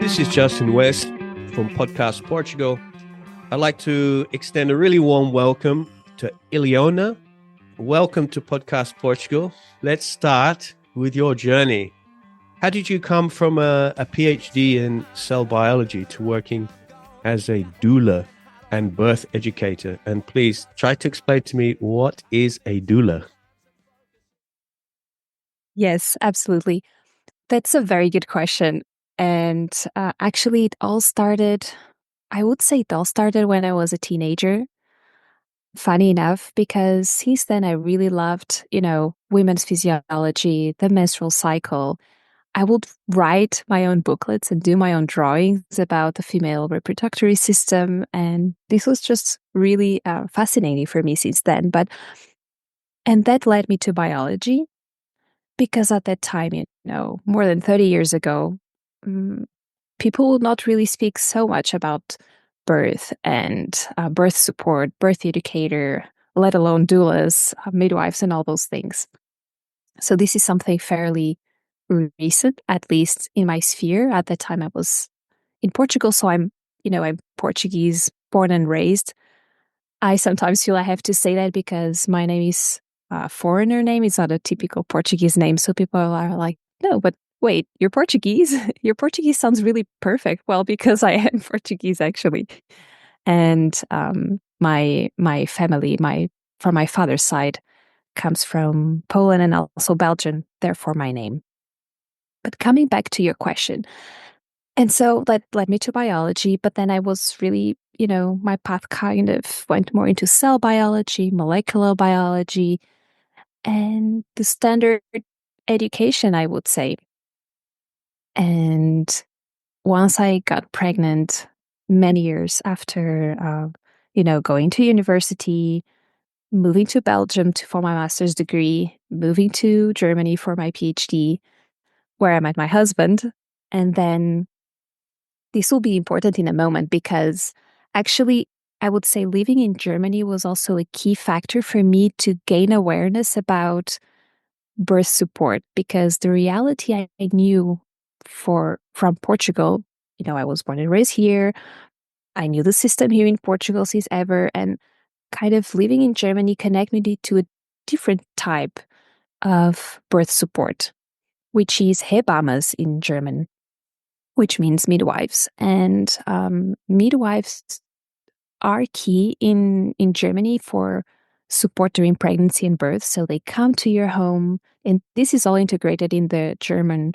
This is Justin West from Podcast Portugal. I'd like to extend a really warm welcome to Iliona. Welcome to Podcast Portugal. Let's start with your journey. How did you come from a PhD in cell biology to working as a doula and birth educator? And please try to explain to me, what is a doula? Yes, absolutely. That's a very good question. And actually, I would say it all started when I was a teenager. Funny enough, because since then I really loved, women's physiology, the menstrual cycle. I would write my own booklets and do my own drawings about the female reproductive system. And this was just really fascinating for me since then. And that led me to biology. Because at that time, more than 30 years ago, mm, people would not really speak so much about birth and birth support, birth educator, let alone doulas, midwives, and all those things. So this is something fairly recent, at least in my sphere. At that time, I was in Portugal, so I'm Portuguese, born and raised. I sometimes feel I have to say that because my name is a foreigner name. It's not a typical Portuguese name. So people are like, no, but wait, you're Portuguese? Your Portuguese sounds really perfect. Well, because I am Portuguese, actually. And my family, from my father's side, comes from Poland and also Belgium, therefore my name. But coming back to your question, and so that led me to biology, but then I was really, my path kind of went more into cell biology, molecular biology, and the standard education, I would say. And once I got pregnant, many years after, going to university, moving to Belgium for my master's degree, moving to Germany for my PhD, where I met my husband, and then this will be important in a moment because actually, I would say living in Germany was also a key factor for me to gain awareness about birth support, because the reality I knew from Portugal, I was born and raised here. I knew the system here in Portugal since ever, and kind of living in Germany connected me to a different type of birth support, which is Hebammes in German, which means midwives. And midwives are key in Germany for support during pregnancy and birth. So they come to your home, and this is all integrated in the German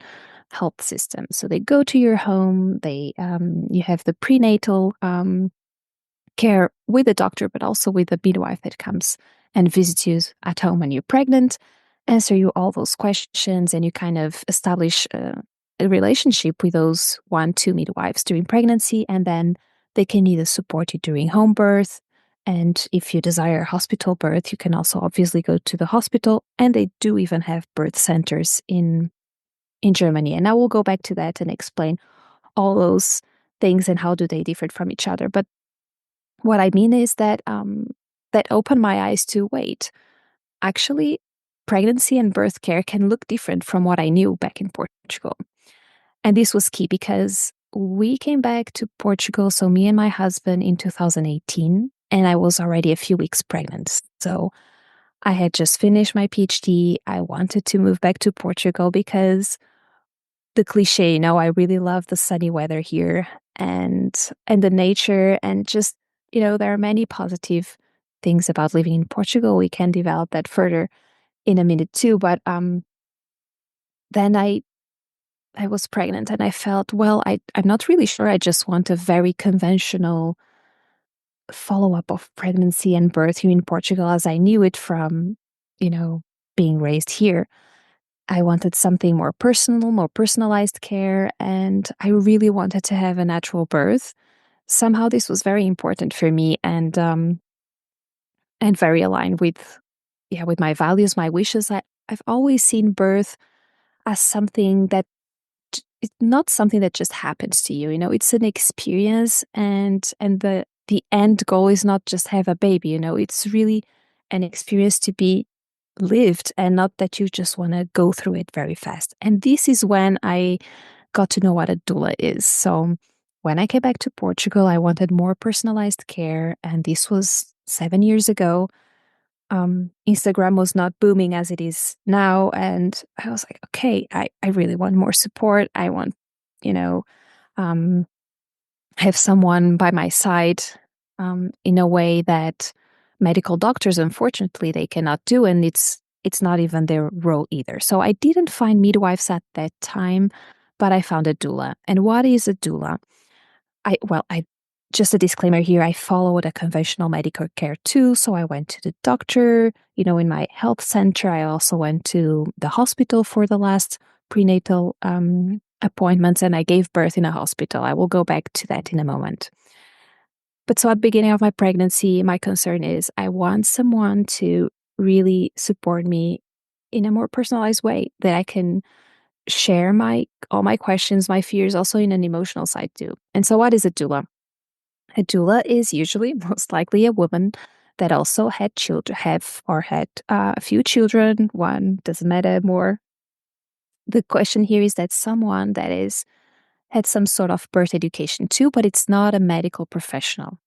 health system. So they go to your home. You have the prenatal care with the doctor, but also with the midwife that comes and visits you at home when you're pregnant, answer you all those questions, and you kind of establish a relationship with those 1-2 midwives during pregnancy, and then they can either support you during home birth, and if you desire hospital birth, you can also obviously go to the hospital, and they do even have birth centers in Germany. And I will go back to that and explain all those things and how do they differ from each other. But what I mean is that that opened my eyes to, wait, actually, pregnancy and birth care can look different from what I knew back in Portugal. And this was key because we came back to Portugal, so me and my husband, in 2018, and I was already a few weeks pregnant. So I had just finished my PhD. I wanted to move back to Portugal because the cliche, I really love the sunny weather here and the nature, and just, there are many positive things about living in Portugal. We can develop that further in a minute too. But then I was pregnant and I felt, well, I'm not really sure. I just want a very conventional follow-up of pregnancy and birth here in Portugal as I knew it from, being raised here. I wanted something more personal, more personalized care, and I really wanted to have a natural birth. Somehow this was very important for me and very aligned with my values, my wishes. I've always seen birth as something that it's not something that just happens to you. It's an experience, and the end goal is not just have a baby. It's really an experience to be lived, and not that you just want to go through it very fast. And this is when I got to know what a doula is. So when I came back to Portugal, I wanted more personalized care, and this was 7 years ago. Instagram was not booming as it is now, and I was like, okay, I really want more support. I want, you know, um, have someone by my side in a way that medical doctors, unfortunately, they cannot do, and it's not even their role either. So I didn't find midwives at that time, but I found a doula. And what is a doula? I just a disclaimer here, I followed a conventional medical care too. So I went to the doctor, in my health center. I also went to the hospital for the last prenatal appointments, and I gave birth in a hospital. I will go back to that in a moment. But so at the beginning of my pregnancy, my concern is I want someone to really support me in a more personalized way, that I can share all my questions, my fears, also in an emotional side too. And so what is a doula? A doula is usually most likely a woman that also had children, had a few children. One doesn't matter more. The question here is that someone that had some sort of birth education too, but it's not a medical professional.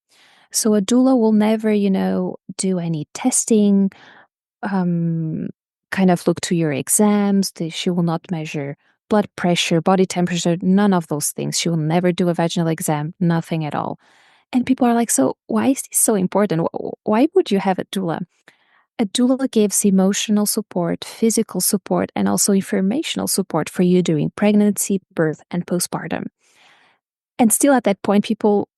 So a doula will never, do any testing, kind of look to your exams. She will not measure blood pressure, body temperature, none of those things. She will never do a vaginal exam, nothing at all. And people are like, so why is this so important? Why would you have a doula? A doula gives emotional support, physical support, and also informational support for you during pregnancy, birth, and postpartum. And still at that point, people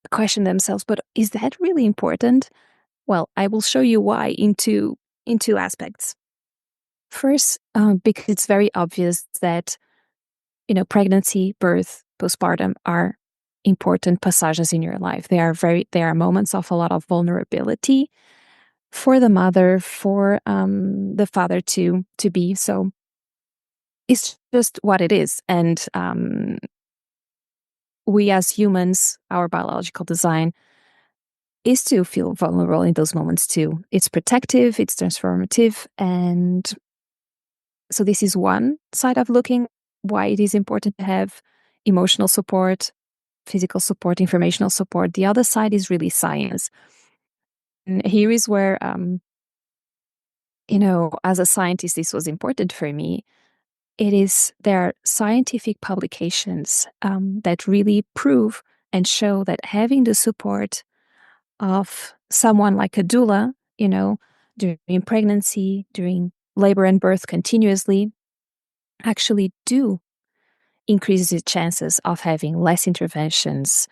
question themselves, but is that really important? Well, I will show you why in two aspects. First, because it's very obvious that, pregnancy, birth, postpartum are important passages in your life. They are moments of a lot of vulnerability for the mother, for the father to be. So it's just what it is. And we as humans, our biological design is to feel vulnerable in those moments too. It's protective, it's transformative. And so this is one side of looking why it is important to have emotional support, physical support, informational support. The other side is really science. And here is where, as a scientist, this was important for me. There are scientific publications that really prove and show that having the support of someone like a doula, during pregnancy, during labor and birth continuously, actually do increases your chances of having less interventions,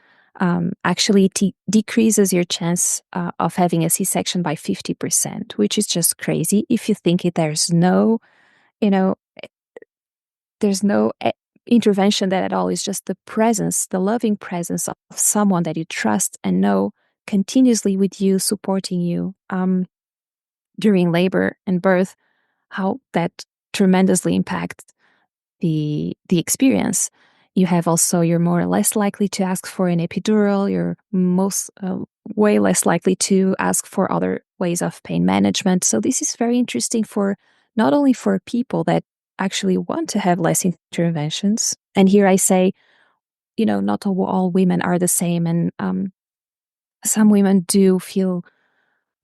actually decreases your chance of having a C-section by 50%, which is just crazy. If you think it, there's no intervention that at all. It's just the presence, the loving presence of someone that you trust and know continuously with you, supporting you during labor and birth, how that tremendously impacts the experience. You're more or less likely to ask for an epidural. You're way less likely to ask for other ways of pain management. So this is very interesting for not only for people that actually want to have less interventions. And here I say, not all women are the same. And some women do feel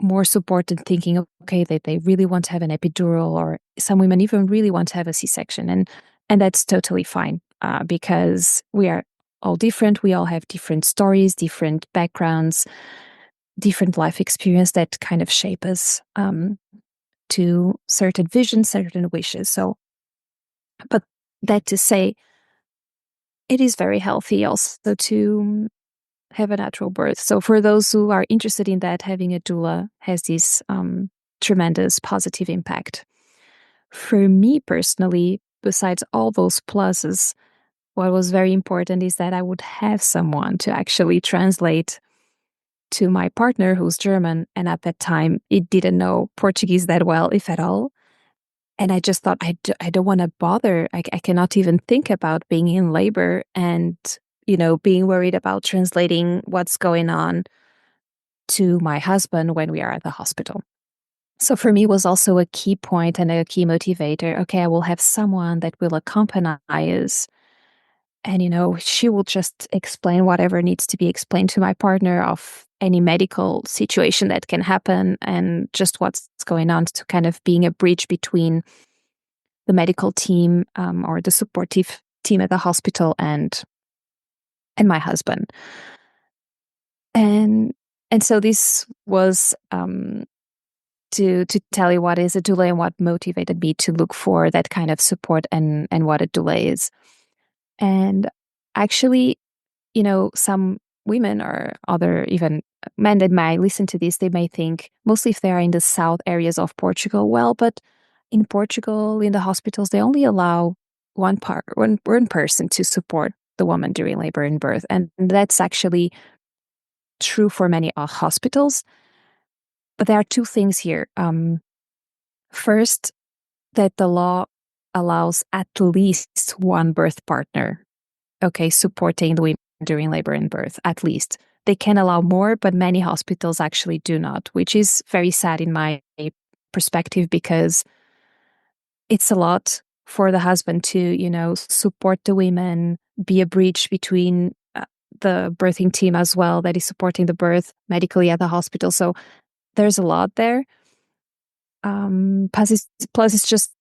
more supported thinking, okay, that they really want to have an epidural, or some women even really want to have a C-section. And that's totally fine because we are all different. We all have different stories, different backgrounds, different life experience that kind of shape us to certain visions, certain wishes. So, but that to say, it is very healthy also to have a natural birth. So for those who are interested in that, having a doula has this tremendous positive impact. For me personally, besides all those pluses, what was very important is that I would have someone to actually translate to my partner who's German. And at that time, it didn't know Portuguese that well, if at all. And I just thought, I don't want to bother. I cannot even think about being in labor and, being worried about translating what's going on to my husband when we are at the hospital. So for me, it was also a key point and a key motivator. Okay, I will have someone that will accompany us And, she will just explain whatever needs to be explained to my partner of any medical situation that can happen and just what's going on, to kind of being a bridge between the medical team or the supportive team at the hospital and my husband. And so this was to tell you what is a doula and what motivated me to look for that kind of support and what a doula is. And actually, some women or other even men that might listen to this, they may think, mostly if they are in the south areas of Portugal, well, but in Portugal, in the hospitals, they only allow one person to support the woman during labor and birth. And that's actually true for many hospitals. But there are two things here. First, that the law allows at least one birth partner, supporting the women during labor and birth, at least. They can allow more, but many hospitals actually do not, which is very sad in my perspective, because it's a lot for the husband to, support the women, be a bridge between the birthing team as well that is supporting the birth medically at the hospital. So there's a lot there. Plus it's just,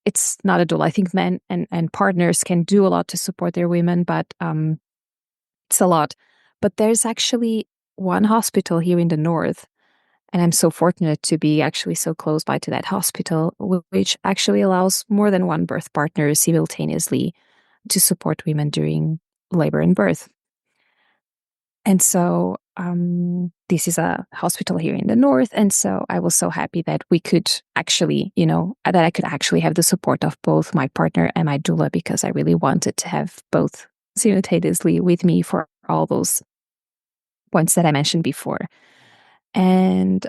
it's not a doula. I think men and partners can do a lot to support their women, but it's a lot. But there's actually one hospital here in the north, and I'm so fortunate to be actually so close by to that hospital, which actually allows more than one birth partner simultaneously to support women during labor and birth. And so this is a hospital here in the north. And so I was so happy that we could actually, that I could actually have the support of both my partner and my doula, because I really wanted to have both simultaneously with me for all those points that I mentioned before. And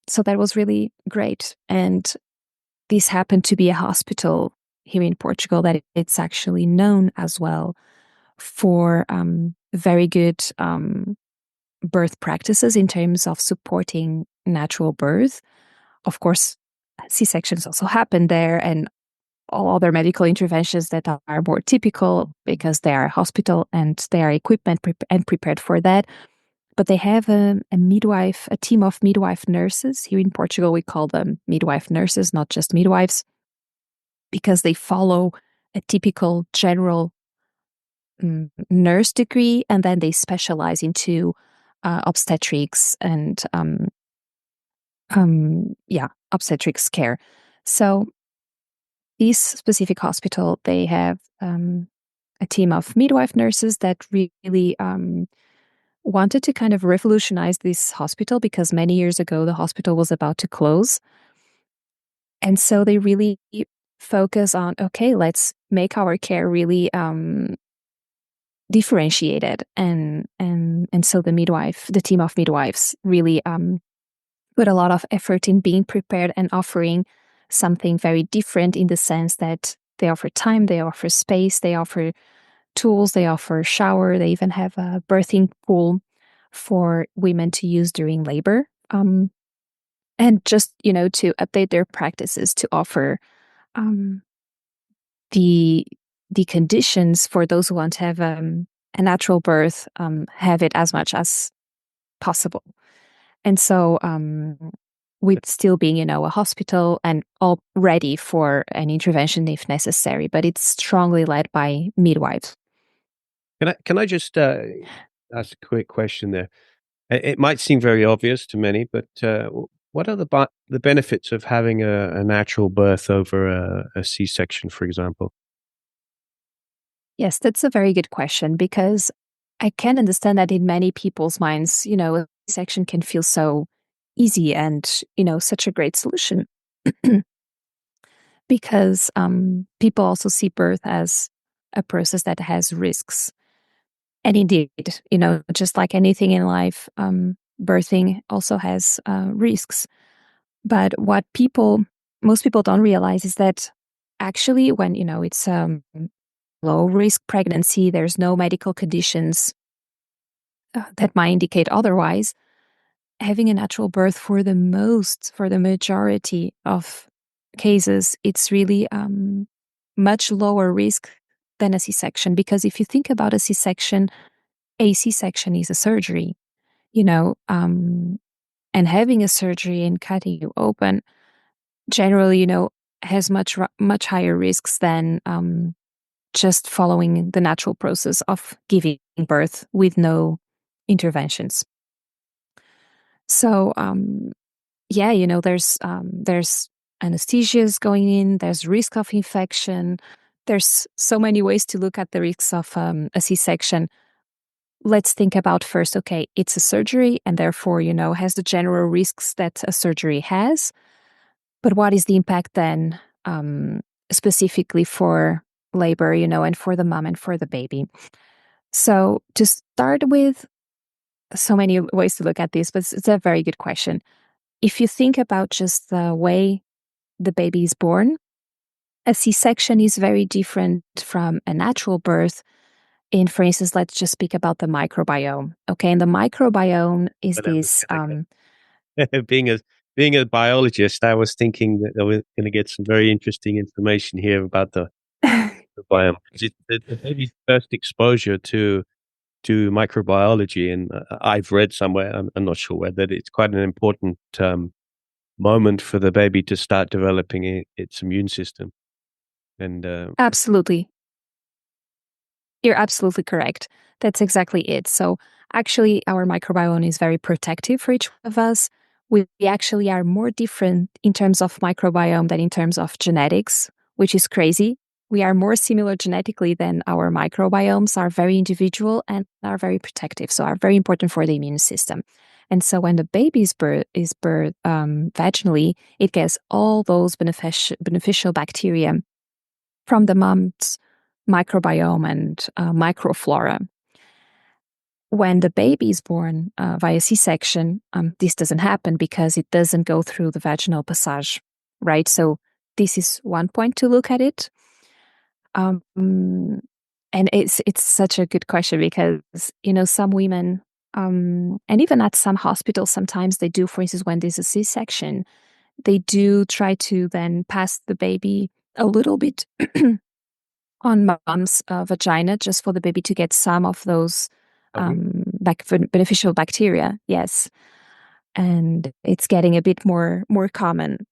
so that was really great. And this happened to be a hospital here in Portugal that it's actually known as well for very good birth practices in terms of supporting natural birth. Of course, C-sections also happen there, and all other medical interventions that are more typical because they are a hospital and they are equipped and prepared for that. But they have a midwife, a team of midwife nurses. Here in Portugal, we call them midwife nurses, not just midwives, because they follow a typical general nurse degree, and then they specialize into obstetrics and obstetrics care. So this specific hospital, they have a team of midwife nurses that really wanted to kind of revolutionize this hospital, because many years ago the hospital was about to close. And so they really focus on, okay, let's make our care really differentiated. And so the team of midwives really put a lot of effort in being prepared and offering something very different, in the sense that they offer time, they offer space, they offer tools, they offer shower, they even have a birthing pool for women to use during labor. And just, to update their practices to offer the conditions for those who want to have a natural birth, have it as much as possible. And so with still being, a hospital and all ready for an intervention if necessary, but it's strongly led by midwives. Can I just ask a quick question there? It might seem very obvious to many, but what are the benefits of having a natural birth over a C-section, for example? Yes, that's a very good question, because I can understand that in many people's minds, a C-section can feel so easy and, such a great solution. Because people also see birth as a process that has risks. And indeed, just like anything in life, birthing also has risks. But what most people don't realize is that actually when, it's low risk pregnancy, there's no medical conditions that might indicate otherwise, having a natural birth for the majority of cases, it's really much lower risk than a C-section, because if you think about a C-section is a surgery, and having a surgery and cutting you open generally, has much higher risks than just following the natural process of giving birth with no interventions. So, there's anesthesias going in, there's risk of infection, there's so many ways to look at the risks of a C-section. Let's think about first, okay, it's a surgery and therefore, has the general risks that a surgery has. But what is the impact then specifically for labor, and for the mom and for the baby? So to start with, so many ways to look at this, but it's a very good question. If you think about just the way the baby is born, a C-section is very different from a natural birth. For instance, let's just speak about the microbiome. Okay, and the microbiome is this. Being a biologist, I was thinking that I was going to get some very interesting information here about the biome. The baby's first exposure to microbiology, and I've read somewhere, I'm not sure where, that it's quite an important moment for the baby to start developing its immune system. And Absolutely. You're absolutely correct. That's exactly it. So actually, our microbiome is very protective for each of us. We actually are more different in terms of microbiome than in terms of genetics, which is crazy. We are more similar genetically than our microbiomes are very individual and are very protective, so are very important for the immune system. And so when the baby is birthed vaginally, it gets all those beneficial bacteria from the mom's microbiome and microflora. When the baby is born via C-section, this doesn't happen because it doesn't go through the vaginal passage, right? So this is one point to look at it. And it's such a good question because, some women, and even at some hospitals, sometimes they do, for instance, when there's a C-section, they do try to then pass the baby a little bit on mom's vagina just for the baby to get some of those beneficial bacteria. Yes. And it's getting a bit more common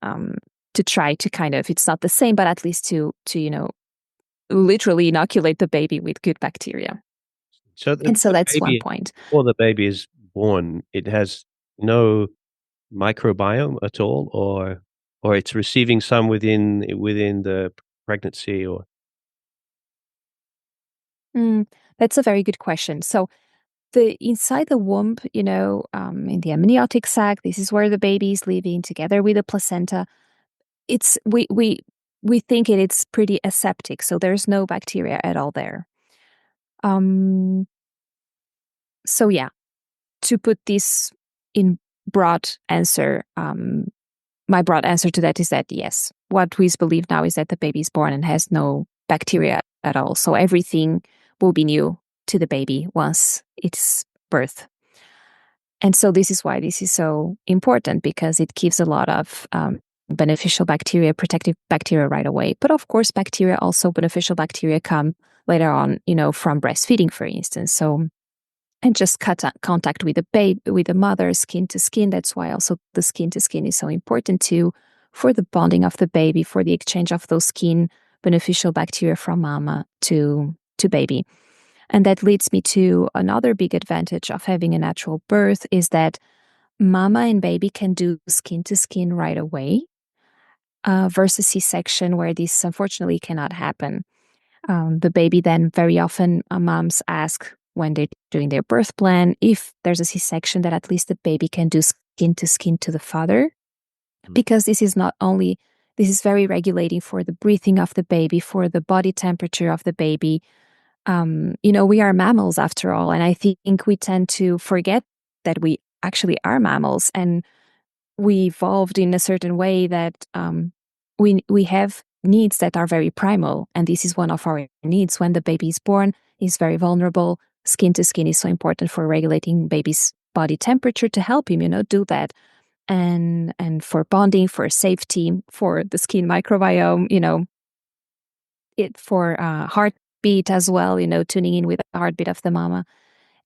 to try to kind of, it's not the same, but at least to literally inoculate the baby with good bacteria. So that's one point. Before the baby is born, it has no microbiome at all, or it's receiving some within the pregnancy, or that's a very good question. So inside the womb, in the amniotic sac, this is where the baby is living together with the placenta. It's we think it's pretty aseptic, so there's no bacteria at all there. So yeah, to put this in broad answer, my broad answer to that is that yes, what we believe now is that the baby is born and has no bacteria at all. So everything will be new to the baby once it's birth. And so this is why this is so important, because it gives a lot of beneficial bacteria, protective bacteria right away. But of course, beneficial bacteria come later on, from breastfeeding, for instance. So, and just contact with the baby, with the mother, skin to skin. That's why also the skin to skin is so important too, for the bonding of the baby, for the exchange of those skin beneficial bacteria from mama to baby. And that leads me to another big advantage of having a natural birth is that mama and baby can do skin to skin right away, versus C-section, where this unfortunately cannot happen. The baby then, very often, moms ask when they're doing their birth plan, if there's a C-section, that at least the baby can do skin to the father, because this is very regulating for the breathing of the baby, for the body temperature of the baby. We are mammals after all, and I think we tend to forget that we actually are mammals, and we evolved in a certain way that we have needs that are very primal, and this is one of our needs. When the baby is born, is very vulnerable. Skin to skin is so important for regulating baby's body temperature to help him, do that, and for bonding, for safety, for the skin microbiome, for heart heartbeat as well, tuning in with the heartbeat of the mama.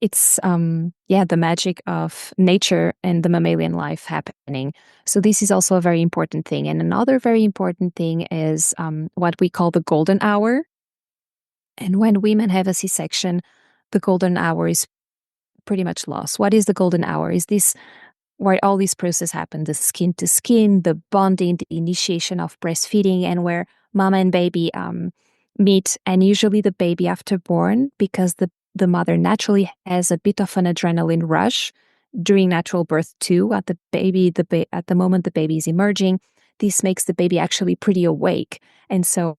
It's the magic of nature and the mammalian life happening. So this is also a very important thing. And another very important thing is what we call the golden hour. And when women have a C-section, the golden hour is pretty much lost. What is the golden hour? Is this where all these processes happen, the skin to skin, the bonding, the initiation of breastfeeding, and where mama and baby meet. And usually the baby after born, because the mother naturally has a bit of an adrenaline rush during natural birth too. At the moment the baby is emerging, this makes the baby actually pretty awake. And so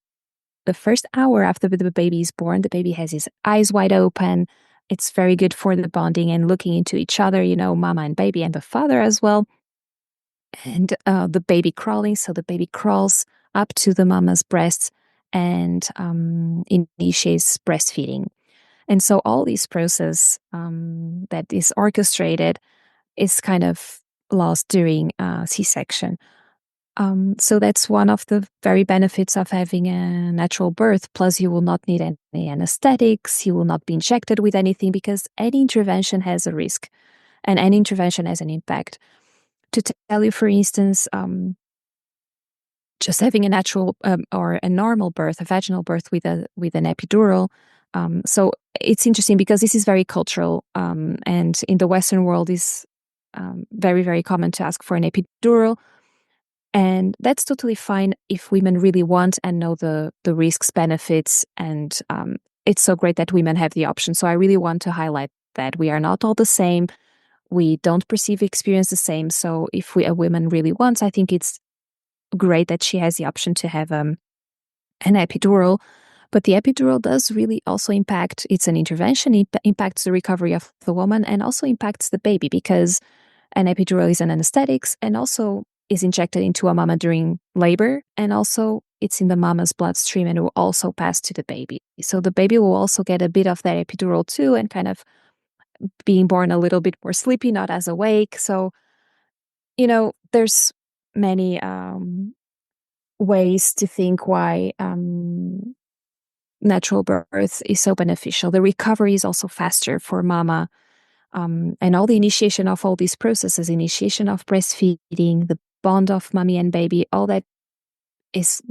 the first hour after the baby is born, the baby has his eyes wide open. It's very good for the bonding and looking into each other, mama and baby and the father as well. And the baby crawling. So the baby crawls up to the mama's breasts and initiates breastfeeding. And so all this process that is orchestrated is kind of lost during C-section. So that's one of the very benefits of having a natural birth. Plus, you will not need any anesthetics. You will not be injected with anything, because any intervention has a risk and any intervention has an impact. To tell you, for instance, just having a natural or a normal birth, a vaginal birth with an epidural. So it's interesting because this is very cultural, and in the Western world is very, very common to ask for an epidural. And that's totally fine if women really want and know the risks, benefits, and it's so great that women have the option. So I really want to highlight that we are not all the same. We don't perceive experience the same. So if a woman really wants, I think it's great that she has the option to have an epidural. But the epidural does really also impact, it's an intervention, it impacts the recovery of the woman and also impacts the baby, because an epidural is an anesthetics and also is injected into a mama during labor, and also it's in the mama's bloodstream and it will also pass to the baby. So the baby will also get a bit of that epidural too, and kind of being born a little bit more sleepy, not as awake. So, there's many ways to think why natural birth is so beneficial. The recovery is also faster for mama. And all the initiation of all these processes, initiation of breastfeeding, the bond of mommy and baby, all that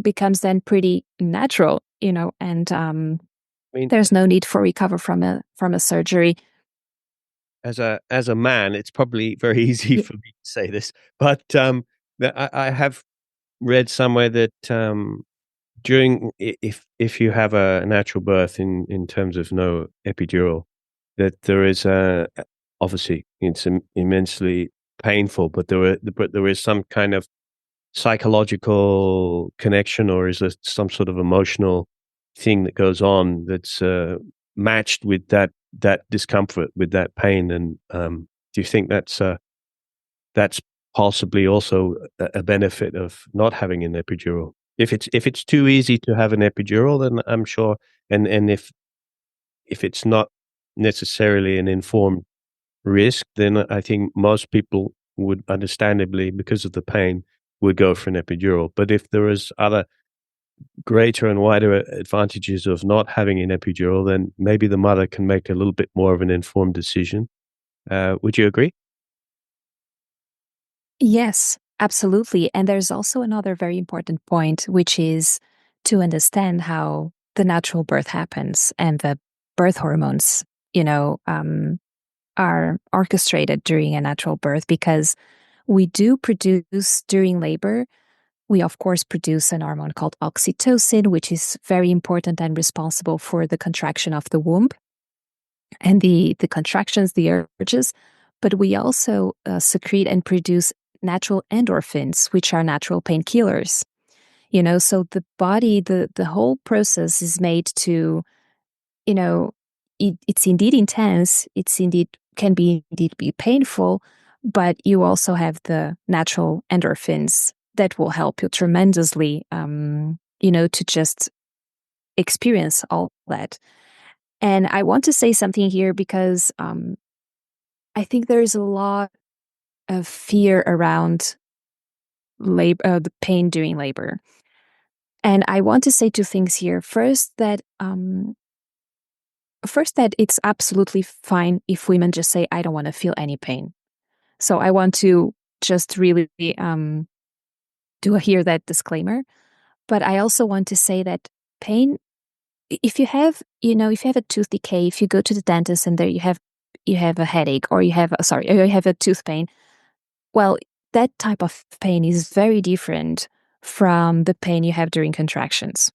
becomes then pretty natural, and I mean, there's no need for recover from a surgery. as a man, it's probably very easy for me to say this, but I have read somewhere that if you have a natural birth in terms of no epidural, that there is obviously it's immensely painful, but there is some kind of psychological connection, or is there some sort of emotional thing that goes on that's matched with that discomfort, with that pain? And do you think that's possibly also a benefit of not having an epidural? If it's too easy to have an epidural, then I'm sure, and if it's not necessarily an informed risk, then I think most people would, understandably, because of the pain, would go for an epidural. But if there is other greater and wider advantages of not having an epidural, then maybe the mother can make a little bit more of an informed decision. Would you agree? Yes, absolutely. And there's also another very important point, which is to understand how the natural birth happens and the birth hormones, are orchestrated during a natural birth, because we do produce during labor. We, of course, produce an hormone called oxytocin, which is very important and responsible for the contraction of the womb and the contractions, the urges. But we also secrete and produce natural endorphins, which are natural painkillers. So the body, the whole process is made to, it's indeed intense. It's indeed can be indeed be painful, but you also have the natural endorphins that will help you tremendously, to just experience all that. And I want to say something here because I think there is a lot of fear around labor, the pain during labor. And I want to say two things here. First, that first, that it's absolutely fine if women just say, I don't want to feel any pain. So I want to just really do hear that disclaimer. But I also want to say that pain, if you have, if you have a tooth decay, if you go to the dentist and there you have a headache, or you have a tooth pain, well, that type of pain is very different from the pain you have during contractions.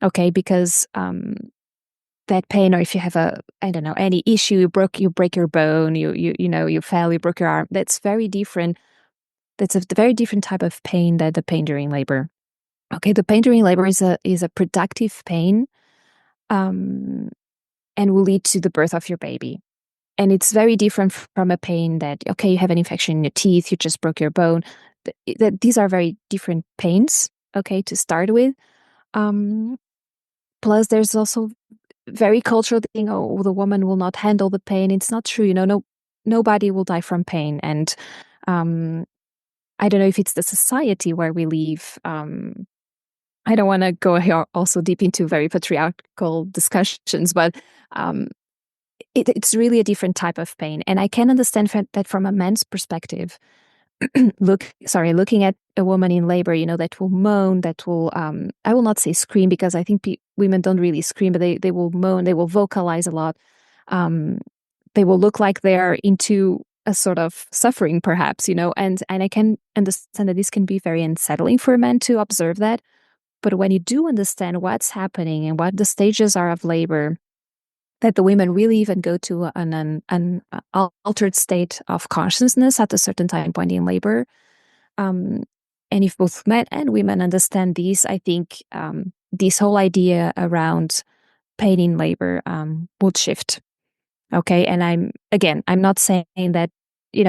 Okay, because that pain, or if you have any issue, you break your bone, you fell, you broke your arm, that's very different. That's a very different type of pain than the pain during labor. Okay, the pain during labor is a productive pain, and will lead to the birth of your baby. And it's very different from a pain that, okay, you have an infection in your teeth, you just broke your bone. These are very different pains, okay, to start with. Plus, there's also very cultural thing, oh, the woman will not handle the pain. It's not true, nobody will die from pain. And I don't know if it's the society where we live. I don't want to go here also deep into very patriarchal discussions, but it's really a different type of pain. And I can understand that from a man's perspective. Looking at a woman in labor, that will moan, that will, I will not say scream, because I think women don't really scream, but they will moan, they will vocalize a lot. They will look like they're into a sort of suffering, perhaps, and I can understand that this can be very unsettling for a man to observe that. But when you do understand what's happening and what the stages are of labor, that the women really even go to an altered state of consciousness at a certain time point in labor. And if both men and women understand this, I think this whole idea around pain in labor would shift. Okay, and I'm not saying that,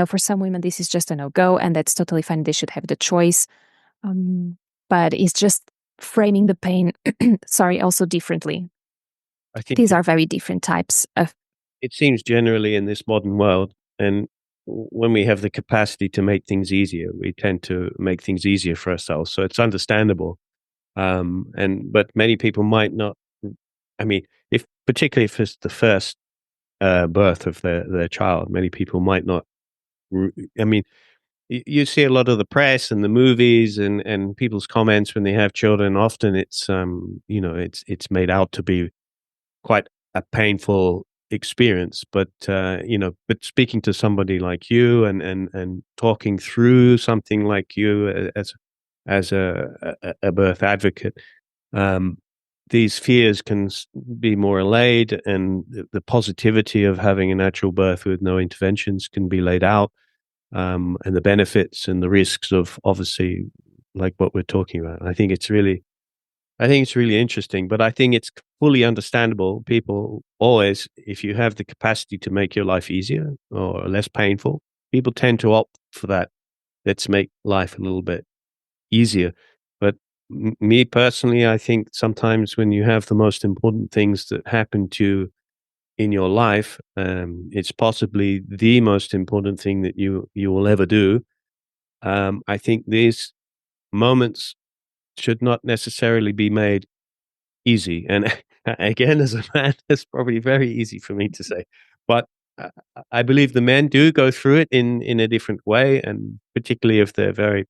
for some women this is just a no-go, and that's totally fine. They should have the choice. But it's just framing the pain, also differently. I think these are very different types of. It seems generally in this modern world, and when we have the capacity to make things easier, we tend to make things easier for ourselves. So it's understandable. But many people might not. I mean, particularly if it's the first birth of their child, many people might not. I mean, you see a lot of the press and the movies and people's comments when they have children. Often it's it's made out to be quite a painful experience, but but speaking to somebody like you and talking through something like you as a birth advocate, these fears can be more allayed, and the positivity of having a natural birth with no interventions can be laid out, and the benefits and the risks of, obviously, like what we're talking about. I think it's really interesting, but I think it's fully understandable. People always, if you have the capacity to make your life easier or less painful, people tend to opt for that. Let's make life a little bit easier. But me personally, I think sometimes when you have the most important things that happen to you in your life, it's possibly the most important thing that you will ever do. I think these moments should not necessarily be made easy. And again, as a man, it's probably very easy for me to say, but uh, I believe the men do go through it in a different way, and particularly if they're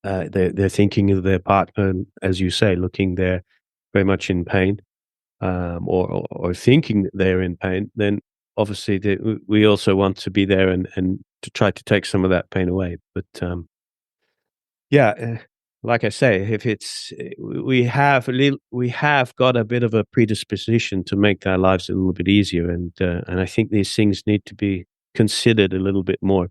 they're thinking of their partner, as you say, looking they're very much in pain, or thinking that they're in pain, then obviously we also want to be there and to try to take some of that pain away. But yeah, like I say, if it's we have got a bit of a predisposition to make our lives a little bit easier, and I think these things need to be considered a little bit more.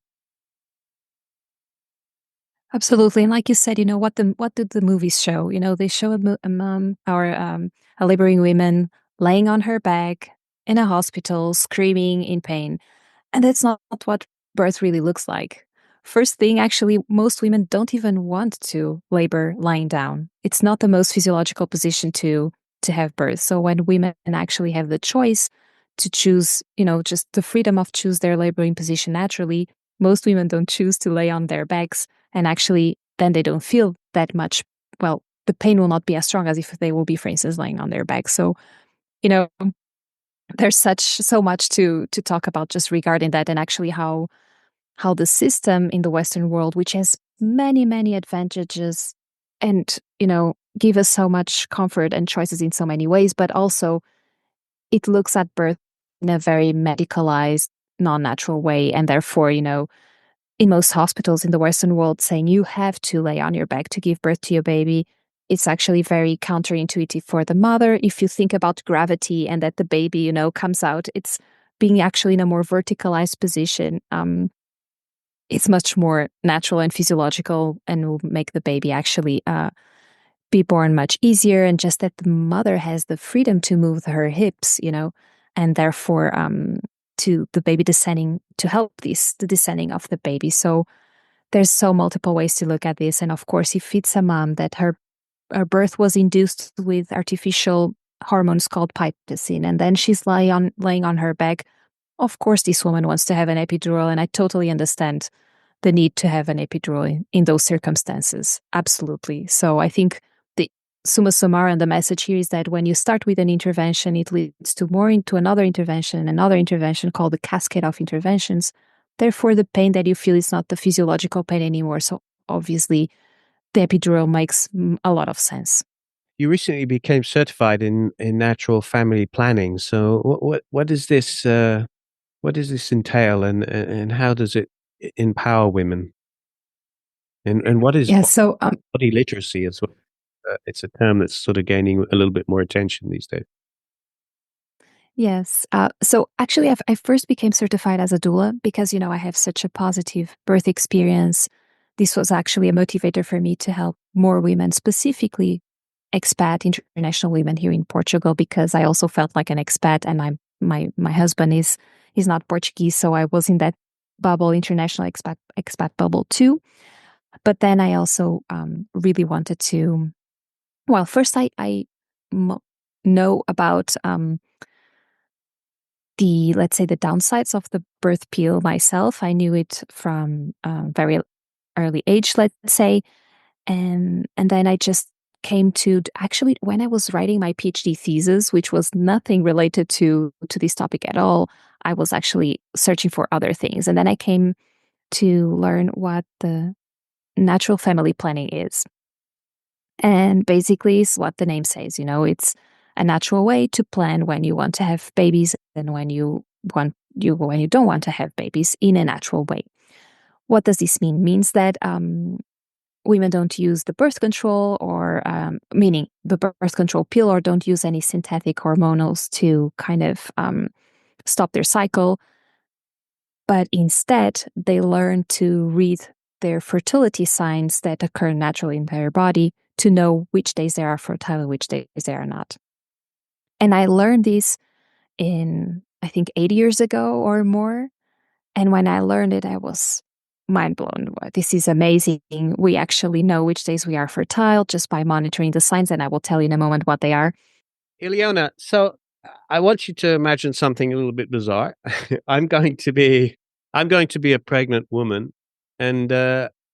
Absolutely. And like you said, what did the movies show? They show a mom or a laboring woman laying on her back in a hospital, screaming in pain. And that's not what birth really looks like. First thing, actually, most women don't even want to labor lying down. It's not the most physiological position to have birth. So when women actually have the choice to choose, just the freedom of choose their laboring position naturally, most women don't choose to lay on their backs, and actually then they don't feel that much. Well, the pain will not be as strong as if they will be, for instance, lying on their back. So, you know, there's so much to talk about just regarding that, and actually how the system in the Western world, which has many advantages and, give us so much comfort and choices in so many ways, but also it looks at birth in a very medicalized, non-natural way. And therefore, in most hospitals in the Western world, saying you have to lay on your back to give birth to your baby, it's actually very counterintuitive for the mother. If you think about gravity and that the baby, comes out, it's being actually in a more verticalized position. It's much more natural and physiological and will make the baby actually be born much easier. And just that the mother has the freedom to move her hips, and therefore to the baby descending, to help the descending of the baby. So there's so multiple ways to look at this. And of course, if it's a mom that her birth was induced with artificial hormones called pitocin, and then she's laying on her back, of course, this woman wants to have an epidural, and I totally understand the need to have an epidural in those circumstances. Absolutely. So I think the summa summarum, the message here is that when you start with an intervention, it leads to more into another intervention called the cascade of interventions. Therefore, the pain that you feel is not the physiological pain anymore. So obviously, the epidural makes a lot of sense. You recently became certified in natural family planning. So what does this entail, and how does it empower women? And what is Yeah. So body literacy as well? It's a term that's sort of gaining a little bit more attention these days. yes. So actually, I first became certified as a doula because, I have such a positive birth experience. This was actually a motivator for me to help more women, specifically expat international women here in Portugal, because I also felt like an expat, and my husband is not Portuguese, so I was in that bubble, international expat bubble too. But then I also really wanted to. Well, first I know about the, let's say, the downsides of the birth pill myself. I knew it from very early age, let's say, and then I just came to actually when I was writing my PhD thesis, which was nothing related to this topic at all. I was actually searching for other things, and then I came to learn what the natural family planning is. And basically, it's what the name says. It's a natural way to plan when you want to have babies and when you don't want to have babies in a natural way. What does this mean? Means that women don't use the birth control, or meaning the birth control pill, or don't use any synthetic hormonals to kind of stop their cycle. But instead, they learn to read their fertility signs that occur naturally in their body to know which days they are fertile and which days they are not. And I learned this in, I think, 8 years ago or more. And when I learned it, I was mind blown. This is amazing. We actually know which days we are fertile just by monitoring the signs. And I will tell you in a moment what they are. Iliona, so I want you to imagine something a little bit bizarre. I'm going to be a pregnant woman, and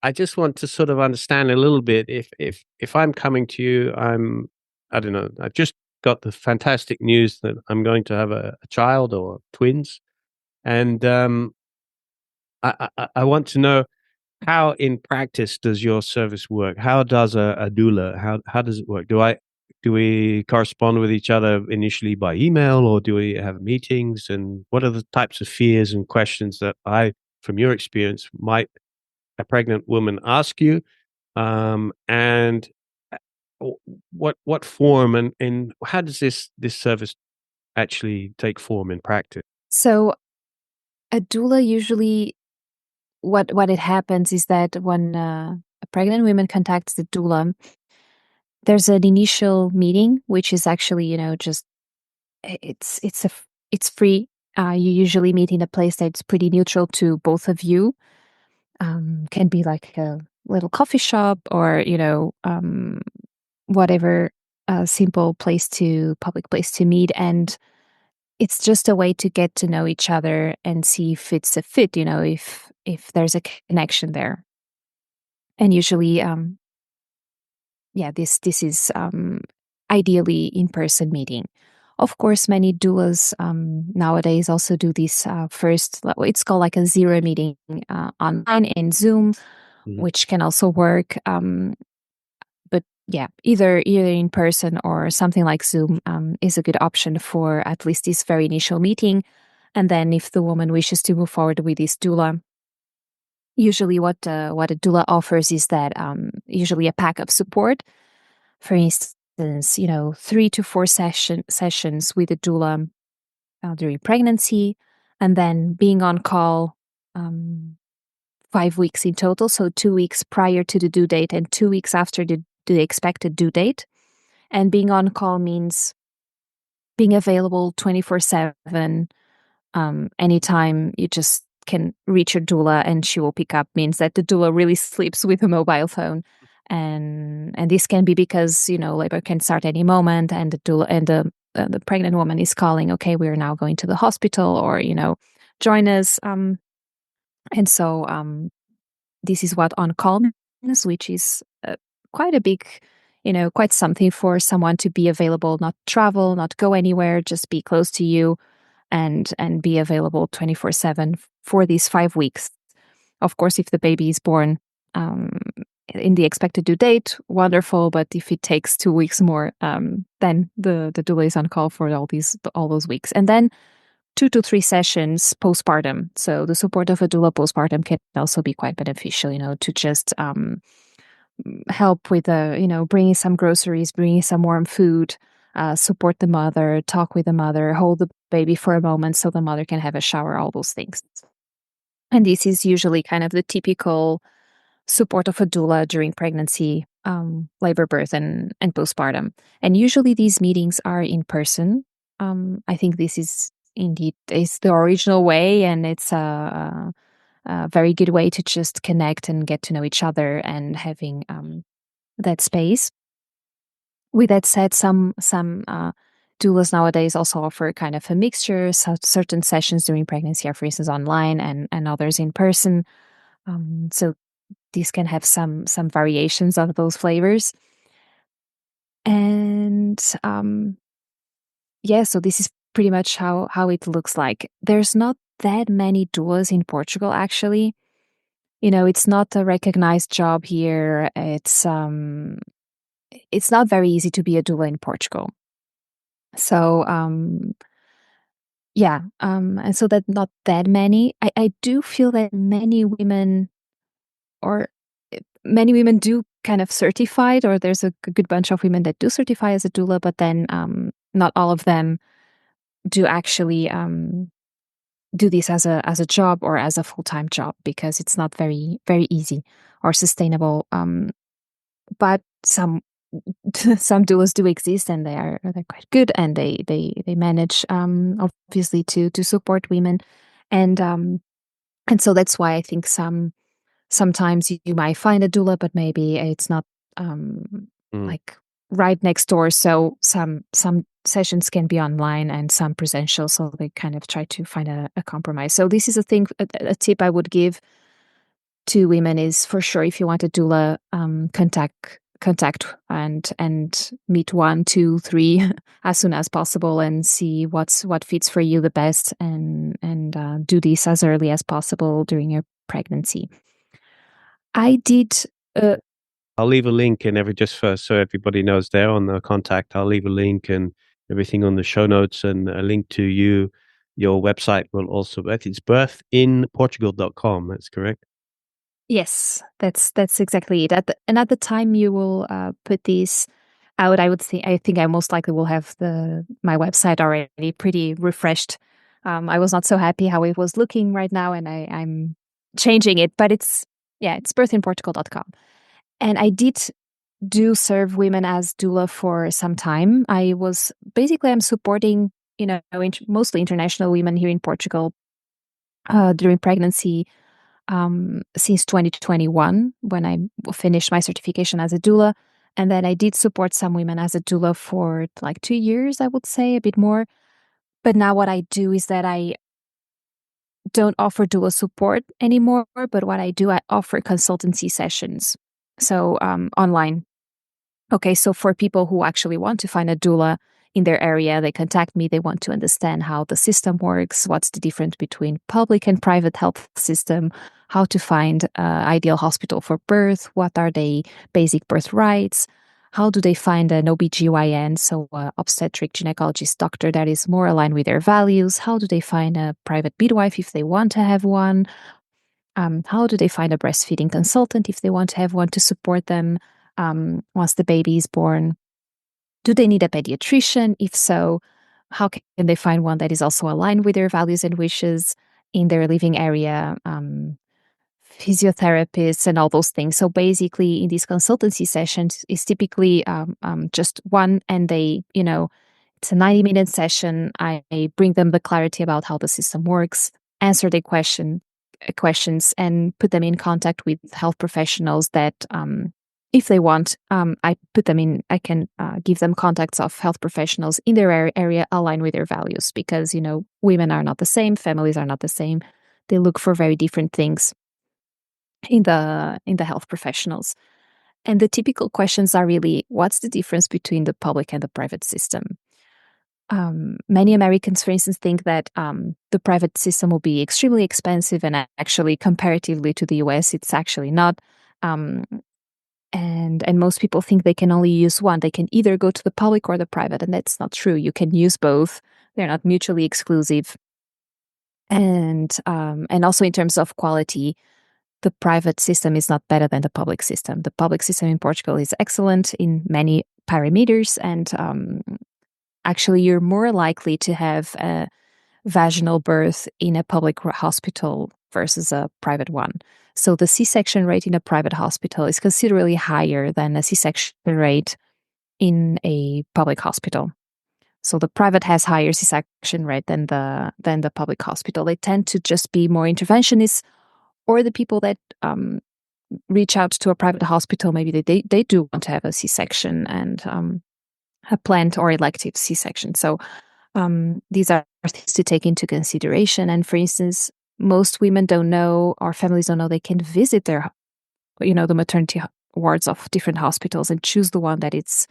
I just want to sort of understand a little bit. If I'm coming to you, I don't know. I've just got the fantastic news that I'm going to have a child or twins, and I want to know, how in practice does your service work? How does a doula, how does it work? Do we correspond with each other initially by email, or do we have meetings? And what are the types of fears and questions that from your experience, might a pregnant woman ask you? And what form, and how does this service actually take form in practice? So a doula usually, what it happens is that when a pregnant woman contacts the doula, there's an initial meeting, which is actually, just it's free. You usually meet in a place that's pretty neutral to both of you. Can be like a little coffee shop, or whatever simple public place to meet, and it's just a way to get to know each other and see if it's a fit. If there's a connection there, and usually, this is ideally in person meeting. Of course, many doulas nowadays also do this first, it's called like a zero meeting online in Zoom, which can also work. But yeah, either in person or something like Zoom is a good option for at least this very initial meeting. And then if the woman wishes to move forward with this doula, usually what a doula offers is that usually a pack of support. For instance, 3 to 4 sessions with a doula during pregnancy, and then being on call 5 weeks in total. So 2 weeks prior to the due date and 2 weeks after the expected due date. And being on call means being available 24/7. Anytime you just can reach your doula and she will pick up, means that the doula really sleeps with a mobile phone. And this can be because, labor can start any moment, and the doula and the pregnant woman is calling, okay, we are now going to the hospital, or, join us. And so this is what on call means, which is quite a big, quite something for someone to be available, not travel, not go anywhere, just be close to you and be available 24/7 for these 5 weeks. Of course, if the baby is born in the expected due date, wonderful. But if it takes 2 weeks more, then the doula is on call for all those weeks. And then 2 to 3 sessions postpartum. So the support of a doula postpartum can also be quite beneficial, to just help with bringing some groceries, bringing some warm food, support the mother, talk with the mother, hold the baby for a moment so the mother can have a shower, all those things. And this is usually kind of the typical support of a doula during pregnancy, labor, birth, and postpartum. And usually these meetings are in person. I think this is indeed the original way, and it's a very good way to just connect and get to know each other and having that space. With that said, some doulas nowadays also offer kind of a mixture. So certain sessions during pregnancy are, for instance, online, and others in person. So these can have some variations of those flavors. And so this is pretty much how it looks like. There's not that many doulas in Portugal, actually. It's not a recognized job here. It's not very easy to be a doula in Portugal. So and so that not that many. I do feel that many women do kind of certified, or there's a good bunch of women that do certify as a doula, but then not all of them do actually do this as a job or as a full-time job, because it's not very, very easy or sustainable. But some doulas do exist, and they're quite good, and they manage obviously to support women, and so that's why I think sometimes you might find a doula, but maybe it's not like right next door. So some sessions can be online and some presential, so they kind of try to find a compromise. So this is a thing, a tip I would give to women is, for sure, if you want a doula, contact and meet 1, 2, 3 as soon as possible, and see what fits for you the best, and do this as early as possible during your pregnancy. I did. I'll leave a link so everybody knows there on the contact. I'll leave a link and everything on the show notes, and a link to your website will also. I think it's birthinportugal.com. That's correct. Yes, that's exactly it. At the time you will put this out, I think I most likely will have my website already pretty refreshed. I was not so happy how it was looking right now, and I'm changing it, but it's birthinportugal.com. And I did serve women as doula for some time. I'm supporting, mostly international women here in Portugal during pregnancy since 2021, when I finished my certification as a doula. And then I did support some women as a doula for like 2 years, I would say, a bit more. But now what I do is that I don't offer doula support anymore, but what I do, I offer consultancy sessions. So online. Okay, so for people who actually want to find a doula in their area. They contact me. They want to understand how the system works, what's the difference between public and private health system, how to find ideal hospital for birth, what are the basic birth rights, how do they find an OBGYN, so obstetric gynecologist doctor that is more aligned with their values, how do they find a private midwife if they want to have one, how do they find a breastfeeding consultant if they want to have one to support them once the baby is born. Do they need a pediatrician? If so, how can they find one that is also aligned with their values and wishes in their living area? Physiotherapists and all those things. So basically, in these consultancy sessions, is typically just one, and they, it's a 90-minute session. I bring them the clarity about how the system works, answer their questions, and put them in contact with health professionals that if they want, I can give them contacts of health professionals in their area aligned with their values, because, women are not the same, families are not the same. They look for very different things in the health professionals. And the typical questions are really, what's the difference between the public and the private system? Many Americans, for instance, think that the private system will be extremely expensive, and actually, comparatively to the US, it's actually not. And most people think they can only use one. They can either go to the public or the private, and that's not true. You can use both. They're not mutually exclusive. And also in terms of quality, the private system is not better than the public system. The public system in Portugal is excellent in many parameters, and actually you're more likely to have a vaginal birth in a public hospital versus a private one. So the C-section rate in a private hospital is considerably higher than a C-section rate in a public hospital. So the private has higher C-section rate than the public hospital. They tend to just be more interventionists, or the people that reach out to a private hospital, maybe they do want to have a C-section and a planned or elective C-section. So these are things to take into consideration. And for instance, most women don't know, or families don't know, they can visit their, the maternity wards of different hospitals and choose the one that it's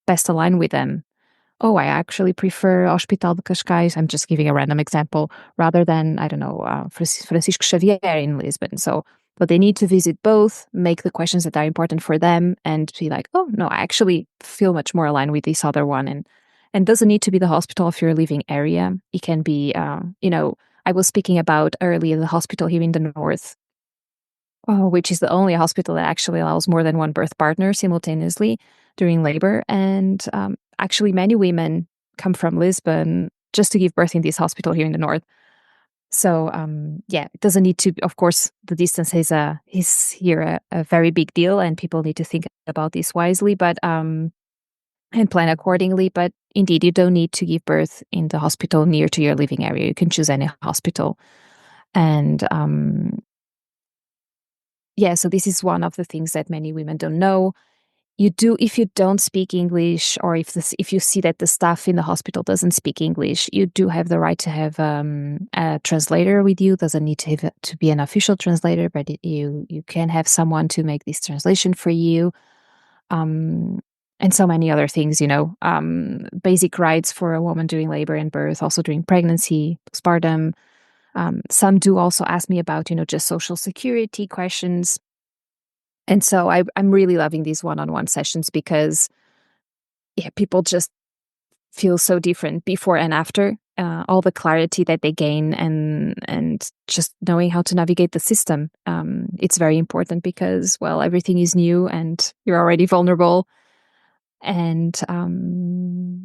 best aligned with them. Oh, I actually prefer Hospital de Cascais, I'm just giving a random example, rather than, I don't know, Francisco Xavier in Lisbon. So, but they need to visit both, make the questions that are important for them, and be like, oh, no, I actually feel much more aligned with this other one. And doesn't need to be the hospital of your living area. It can be, I was speaking about earlier the hospital here in the north, which is the only hospital that actually allows more than one birth partner simultaneously during labor. And actually, many women come from Lisbon just to give birth in this hospital here in the north. So, it doesn't need to, of course, the distance is here a very big deal, and people need to think about this wisely, but and plan accordingly. But indeed, you don't need to give birth in the hospital near to your living area. You can choose any hospital. And so this is one of the things that many women don't know. If you don't speak English, or if you see that the staff in the hospital doesn't speak English, you do have the right to have a translator with you. Doesn't need to be an official translator, but you can have someone to make this translation for you. And so many other things, basic rights for a woman during labor and birth, also during pregnancy, postpartum. Some do also ask me about, just social security questions. And so I'm really loving these one-on-one sessions because, people just feel so different before and after. All the clarity that they gain and just knowing how to navigate the system. It's very important because, everything is new and you're already vulnerable. And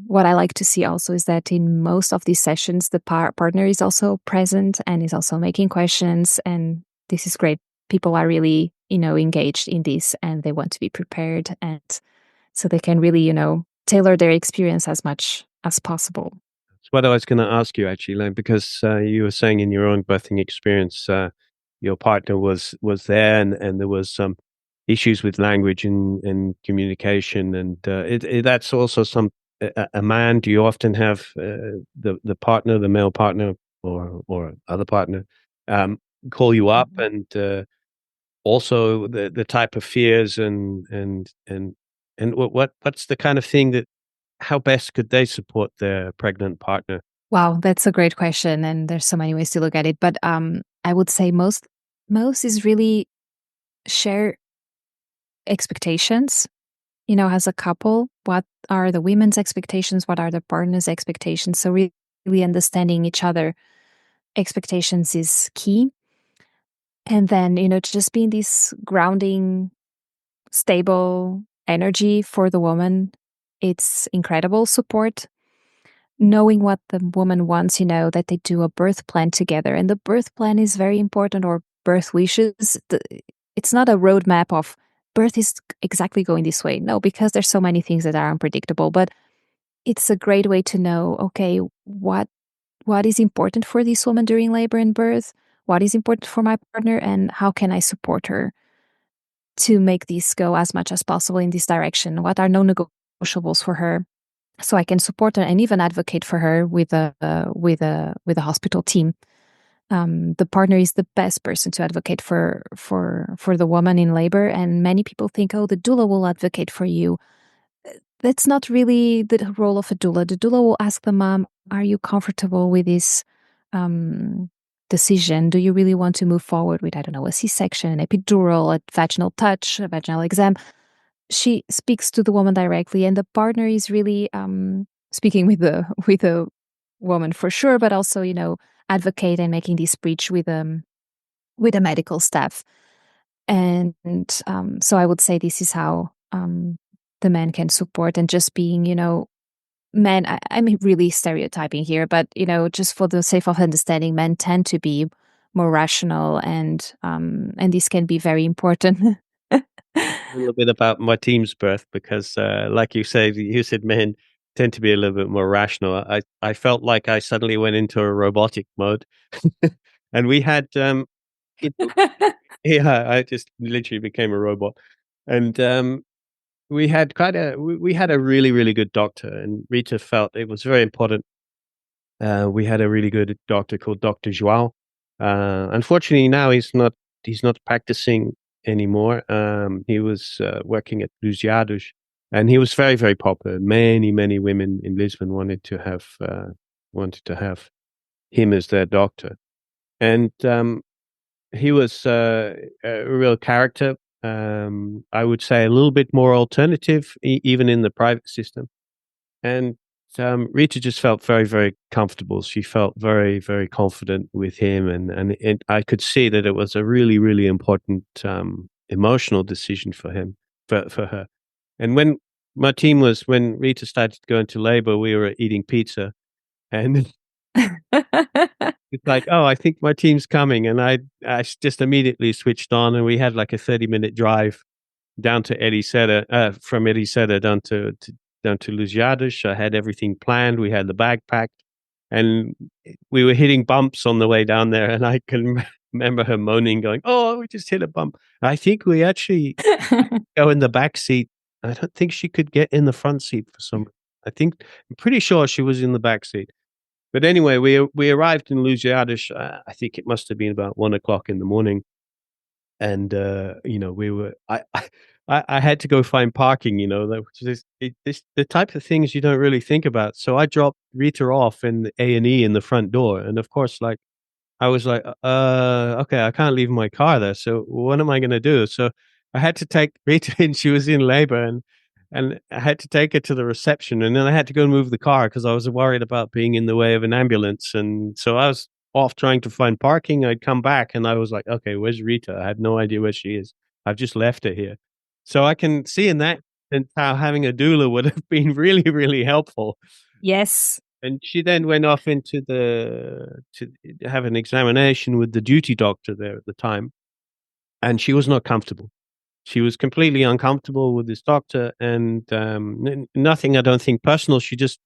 what I like to see also is that in most of these sessions, the partner is also present and is also making questions. And this is great. People are really, engaged in this, and they want to be prepared. And so they can really, tailor their experience as much as possible. That's what I was going to ask you, actually, because you were saying in your own birthing experience, your partner was there, and there was some issues with language and communication, and that's also a man. Do you often have the partner, the male partner, or other partner, call you up, and also the type of fears and what's the kind of thing that how best could they support their pregnant partner? Wow, that's a great question, and there's so many ways to look at it. But I would say most is really share expectations. As a couple, what are the women's expectations? What are the partner's expectations? So really understanding each other expectations is key. And then, just being this grounding, stable energy for the woman. It's incredible support. Knowing what the woman wants, that they do a birth plan together. And the birth plan is very important, or birth wishes. It's not a roadmap of birth is exactly going this way. No, because there's so many things that are unpredictable. But it's a great way to know, okay, what is important for this woman during labor and birth? What is important for my partner? And how can I support her to make this go as much as possible in this direction? What are non-negotiables for her? So I can support her and even advocate for her with a hospital team. The partner is the best person to advocate for the woman in labor, and many people think, oh, the doula will advocate for you. That's not really the role of a doula. The doula will ask the mom, "Are you comfortable with this decision? Do you really want to move forward with, I don't know, a C-section, an epidural, a vaginal touch, a vaginal exam?" She speaks to the woman directly, and the partner is really speaking with the woman for sure, but also advocate and making this bridge with the medical staff. And so I would say this is how the man can support, and just being men. I'm really stereotyping here, but just for the sake of understanding, men tend to be more rational, and this can be very important. A little bit about my team's birth because, like you said men tend to be a little bit more rational. I felt like I suddenly went into a robotic mode, and we had it, yeah, I just literally became a robot, and we had we had a really really good doctor, and Rita felt it was very important. We had a really good doctor called Dr. Joao. Unfortunately, now he's not practicing anymore. He was working at Luziados, and he was very very popular. Many women in Lisbon wanted to have him as their doctor, and he was a real character. I would say a little bit more alternative, even in the private system. And Rita just felt very, very comfortable. She felt very, very confident with him, and I could see that it was a really, really important emotional decision for him, for her. And when Rita started to go into labor, we were eating pizza, and it's like, oh, I think my team's coming, and just immediately switched on, and we had like a 30-minute drive down to from Eliseda down to Luziados. I had everything planned. We had the bag packed, and we were hitting bumps on the way down there. And I can remember her moaning, going, "Oh, we just hit a bump." I think we actually go in the back seat. I don't think she could get in the front seat for some. I'm pretty sure she was in the back seat. But anyway, we arrived in Luziados. I think it must have been about 1 o'clock in the morning, and we were I had to go find parking, which is the type of things you don't really think about. So I dropped Rita off in the A&E in the front door, and of course, like I was like, okay, I can't leave my car there. So what am I going to do? So I had to take Rita in. She was in labor, and I had to take her to the reception, and then I had to go and move the car because I was worried about being in the way of an ambulance. And so I was off trying to find parking. I'd come back, and I was like, okay, where's Rita? I have no idea where she is. I've just left her here. So I can see in that and how having a doula would have been really, really helpful. Yes. And she then went off to have an examination with the duty doctor there at the time, and she was not comfortable. She was completely uncomfortable with this doctor, and nothing, I don't think, personal. She just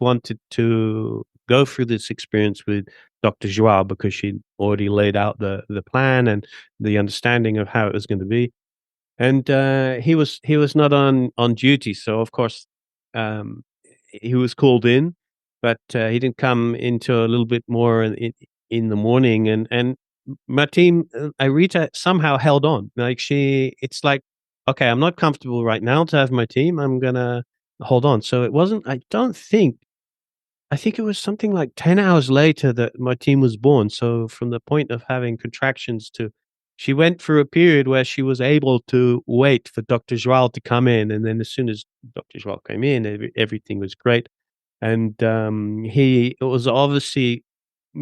wanted to go through this experience with Dr. Joao because she'd already laid out the plan and the understanding of how it was going to be. And he was not on duty, so of course he was called in, but he didn't come into a little bit more in the morning. And my team, Rita, somehow held on. Like it's like, okay, I'm not comfortable right now to have my team. I'm gonna hold on. So it wasn't, I think it was something like 10 hours later that my team was born. So from the point of having contractions to, she went through a period where she was able to wait for Dr. Joao to come in. And then as soon as Dr. Joao came in, everything was great. And it was obviously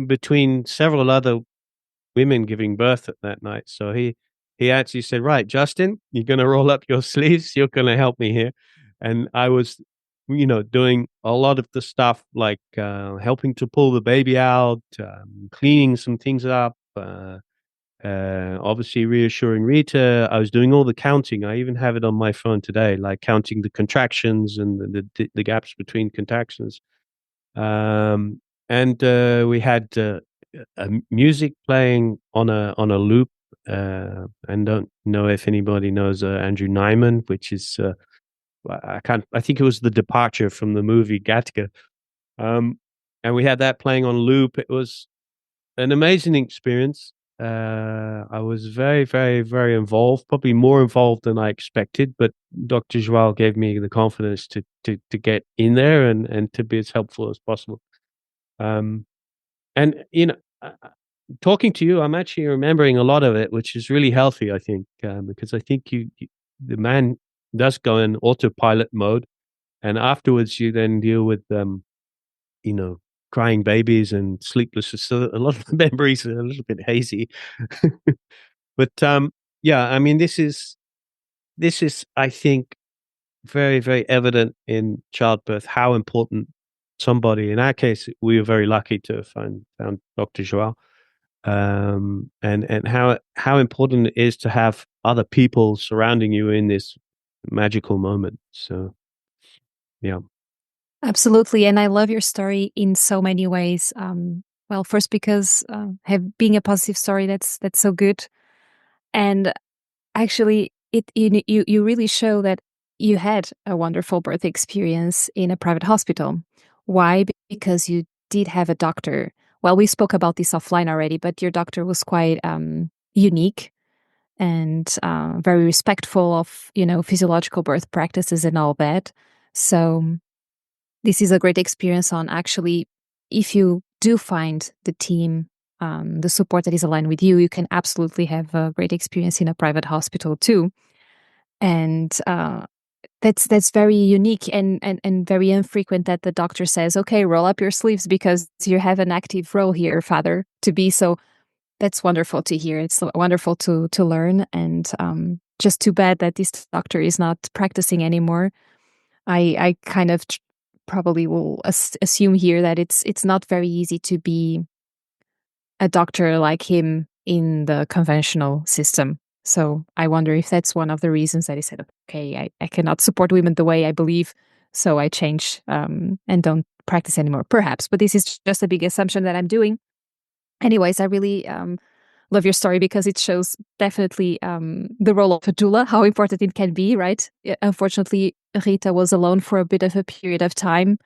between several other women giving birth at that night. So he actually said, "Right, Justin, you're going to roll up your sleeves. You're going to help me here." And I was, doing a lot of the stuff like helping to pull the baby out, cleaning some things up, obviously reassuring Rita. I was doing all the counting. I even have it on my phone today, like counting the contractions and the gaps between contractions. Um, and we had music playing on a loop. And don't know if anybody knows Andrew Nyman, which is I can't. I think it was the departure from the movie Gattaca. And we had that playing on loop. It was an amazing experience. I was very, very, very involved, probably more involved than I expected. But Dr. Joao gave me the confidence to get in there and to be as helpful as possible. Um, and talking to you, I'm actually remembering a lot of it, which is really healthy, I think, because I think the man does go in autopilot mode, and afterwards you then deal with, you know, crying babies and sleepless. So a lot of the memories are a little bit hazy, but yeah, I mean, this is, I think, very, very evident in childbirth how important somebody. In our case, we were very lucky to have found Dr. Joao, and how important it is to have other people surrounding you in this magical moment. So yeah. Absolutely. And I love your story in so many ways. Well, first because being a positive story, that's so good. And actually, you really show that you had a wonderful birth experience in a private hospital. Why? Because you did have a doctor. Well, we spoke about this offline already, but your doctor was quite unique and very respectful of physiological birth practices and all that. So this is a great experience on actually, if you do find the team, the support that is aligned with you, you can absolutely have a great experience in a private hospital too. And that's very unique and very infrequent that the doctor says, okay, roll up your sleeves because you have an active role here, father to be. So that's wonderful to hear. It's wonderful to learn. And just too bad that this doctor is not practicing anymore. I kind of probably will assume here that it's not very easy to be a doctor like him in the conventional system. So I wonder if that's one of the reasons that he said, okay, I cannot support women the way I believe, so I change and don't practice anymore, perhaps. But this is just a big assumption that I'm doing. Anyways, I really love your story because it shows definitely the role of a doula, how important it can be, right? Unfortunately, Rita was alone for a bit of a period of time,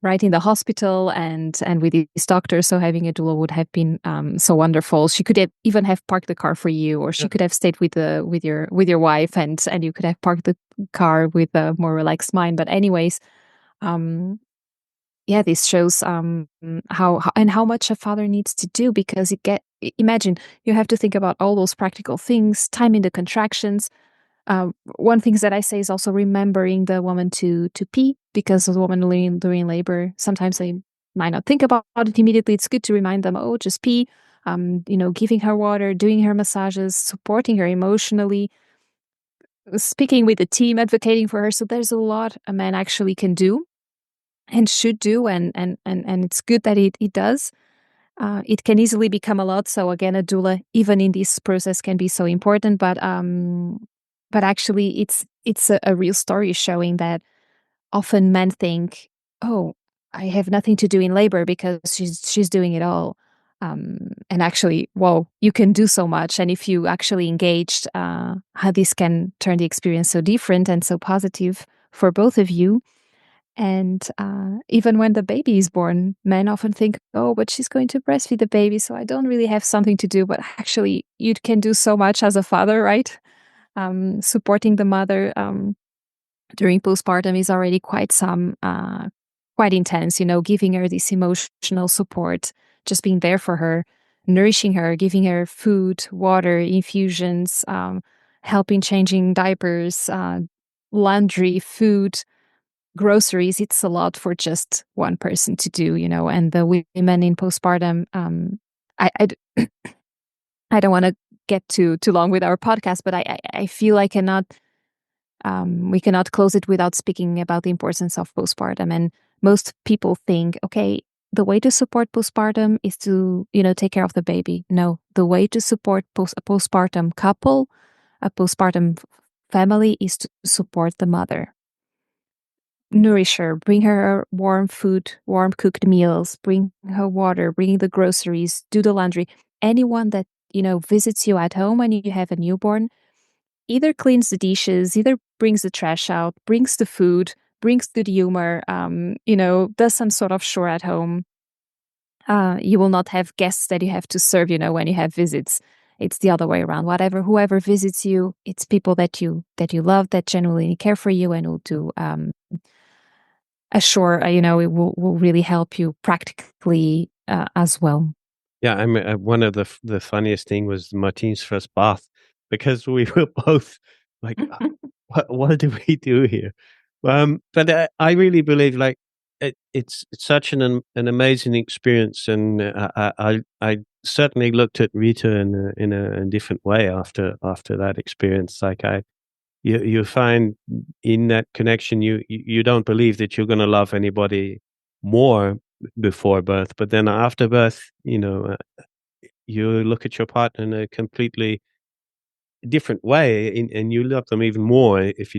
right, in the hospital and with his doctor. So having a doula would have been so wonderful. She could even have parked the car for you, or she could have stayed with your wife, and you could have parked the car with a more relaxed mind. But anyways, yeah, this shows how much a father needs to do, because imagine you have to think about all those practical things, timing the contractions. One thing that I say is also remembering the woman to pee, because the woman during labor, sometimes they might not think about it immediately. It's good to remind them, oh, just pee. Giving her water, doing her massages, supporting her emotionally, speaking with the team, advocating for her. So there's a lot a man actually can do and should do, and it's good that it does. It can easily become a lot. So again, a doula, even in this process, can be so important. But actually, it's a real story showing that often men think, oh, I have nothing to do in labor because she's doing it all. And actually, well, you can do so much. And if you actually engaged, how this can turn the experience so different and so positive for both of you. And even when the baby is born, men often think, oh, but she's going to breastfeed the baby, so I don't really have something to do. But actually, you can do so much as a father, right? Supporting the mother. during postpartum is already quite intense, giving her this emotional support, just being there for her, nourishing her, giving her food, water, infusions, helping changing diapers, laundry, food, groceries. It's a lot for just one person to do, and the women in postpartum, I I don't want to get too long with our podcast, but I feel I cannot we cannot close it without speaking about the importance of postpartum. And most people think, okay, the way to support postpartum is to, take care of the baby. No, the way to support a postpartum couple, a postpartum family, is to support the mother. Nourish her, bring her warm food, warm cooked meals, bring her water, bring the groceries, do the laundry. Anyone that, visits you at home when you have a newborn either cleans the dishes, either brings the trash out, brings the food, brings good humor, does some sort of chore at home. You will not have guests that you have to serve, when you have visits. It's the other way around. Whoever visits you, it's people that you love, that genuinely care for you, and will do assure, it will really help you practically as well. Yeah, I mean, one of the funniest thing was Martine's first bath, because we were both like, what do we do here? But I really believe like it's such an amazing experience, and I certainly looked at Rita in a different way after that experience. Like you find in that connection, you don't believe that you're going to love anybody more before birth, but then after birth, you look at your partner in a completely different way, and you love them even more if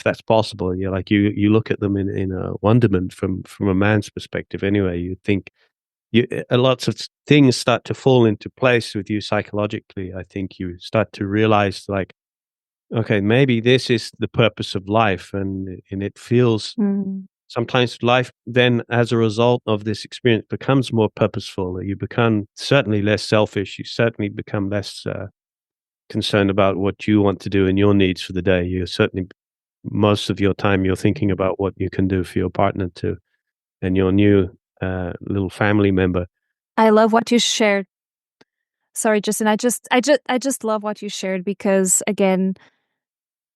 that's possible. You're like you look at them in a wonderment from a man's perspective. Anyway, you think lots of things start to fall into place with you psychologically. I think you start to realize like, okay, maybe this is the purpose of life, and it feels sometimes life then, as a result of this experience, becomes more purposeful. You become certainly less selfish. You certainly become less concerned about what you want to do and your needs for the day. You certainly, most of your time, you're thinking about what you can do for your partner too, and your new little family member. I love what you shared. Sorry, Justin. I just love what you shared, because again,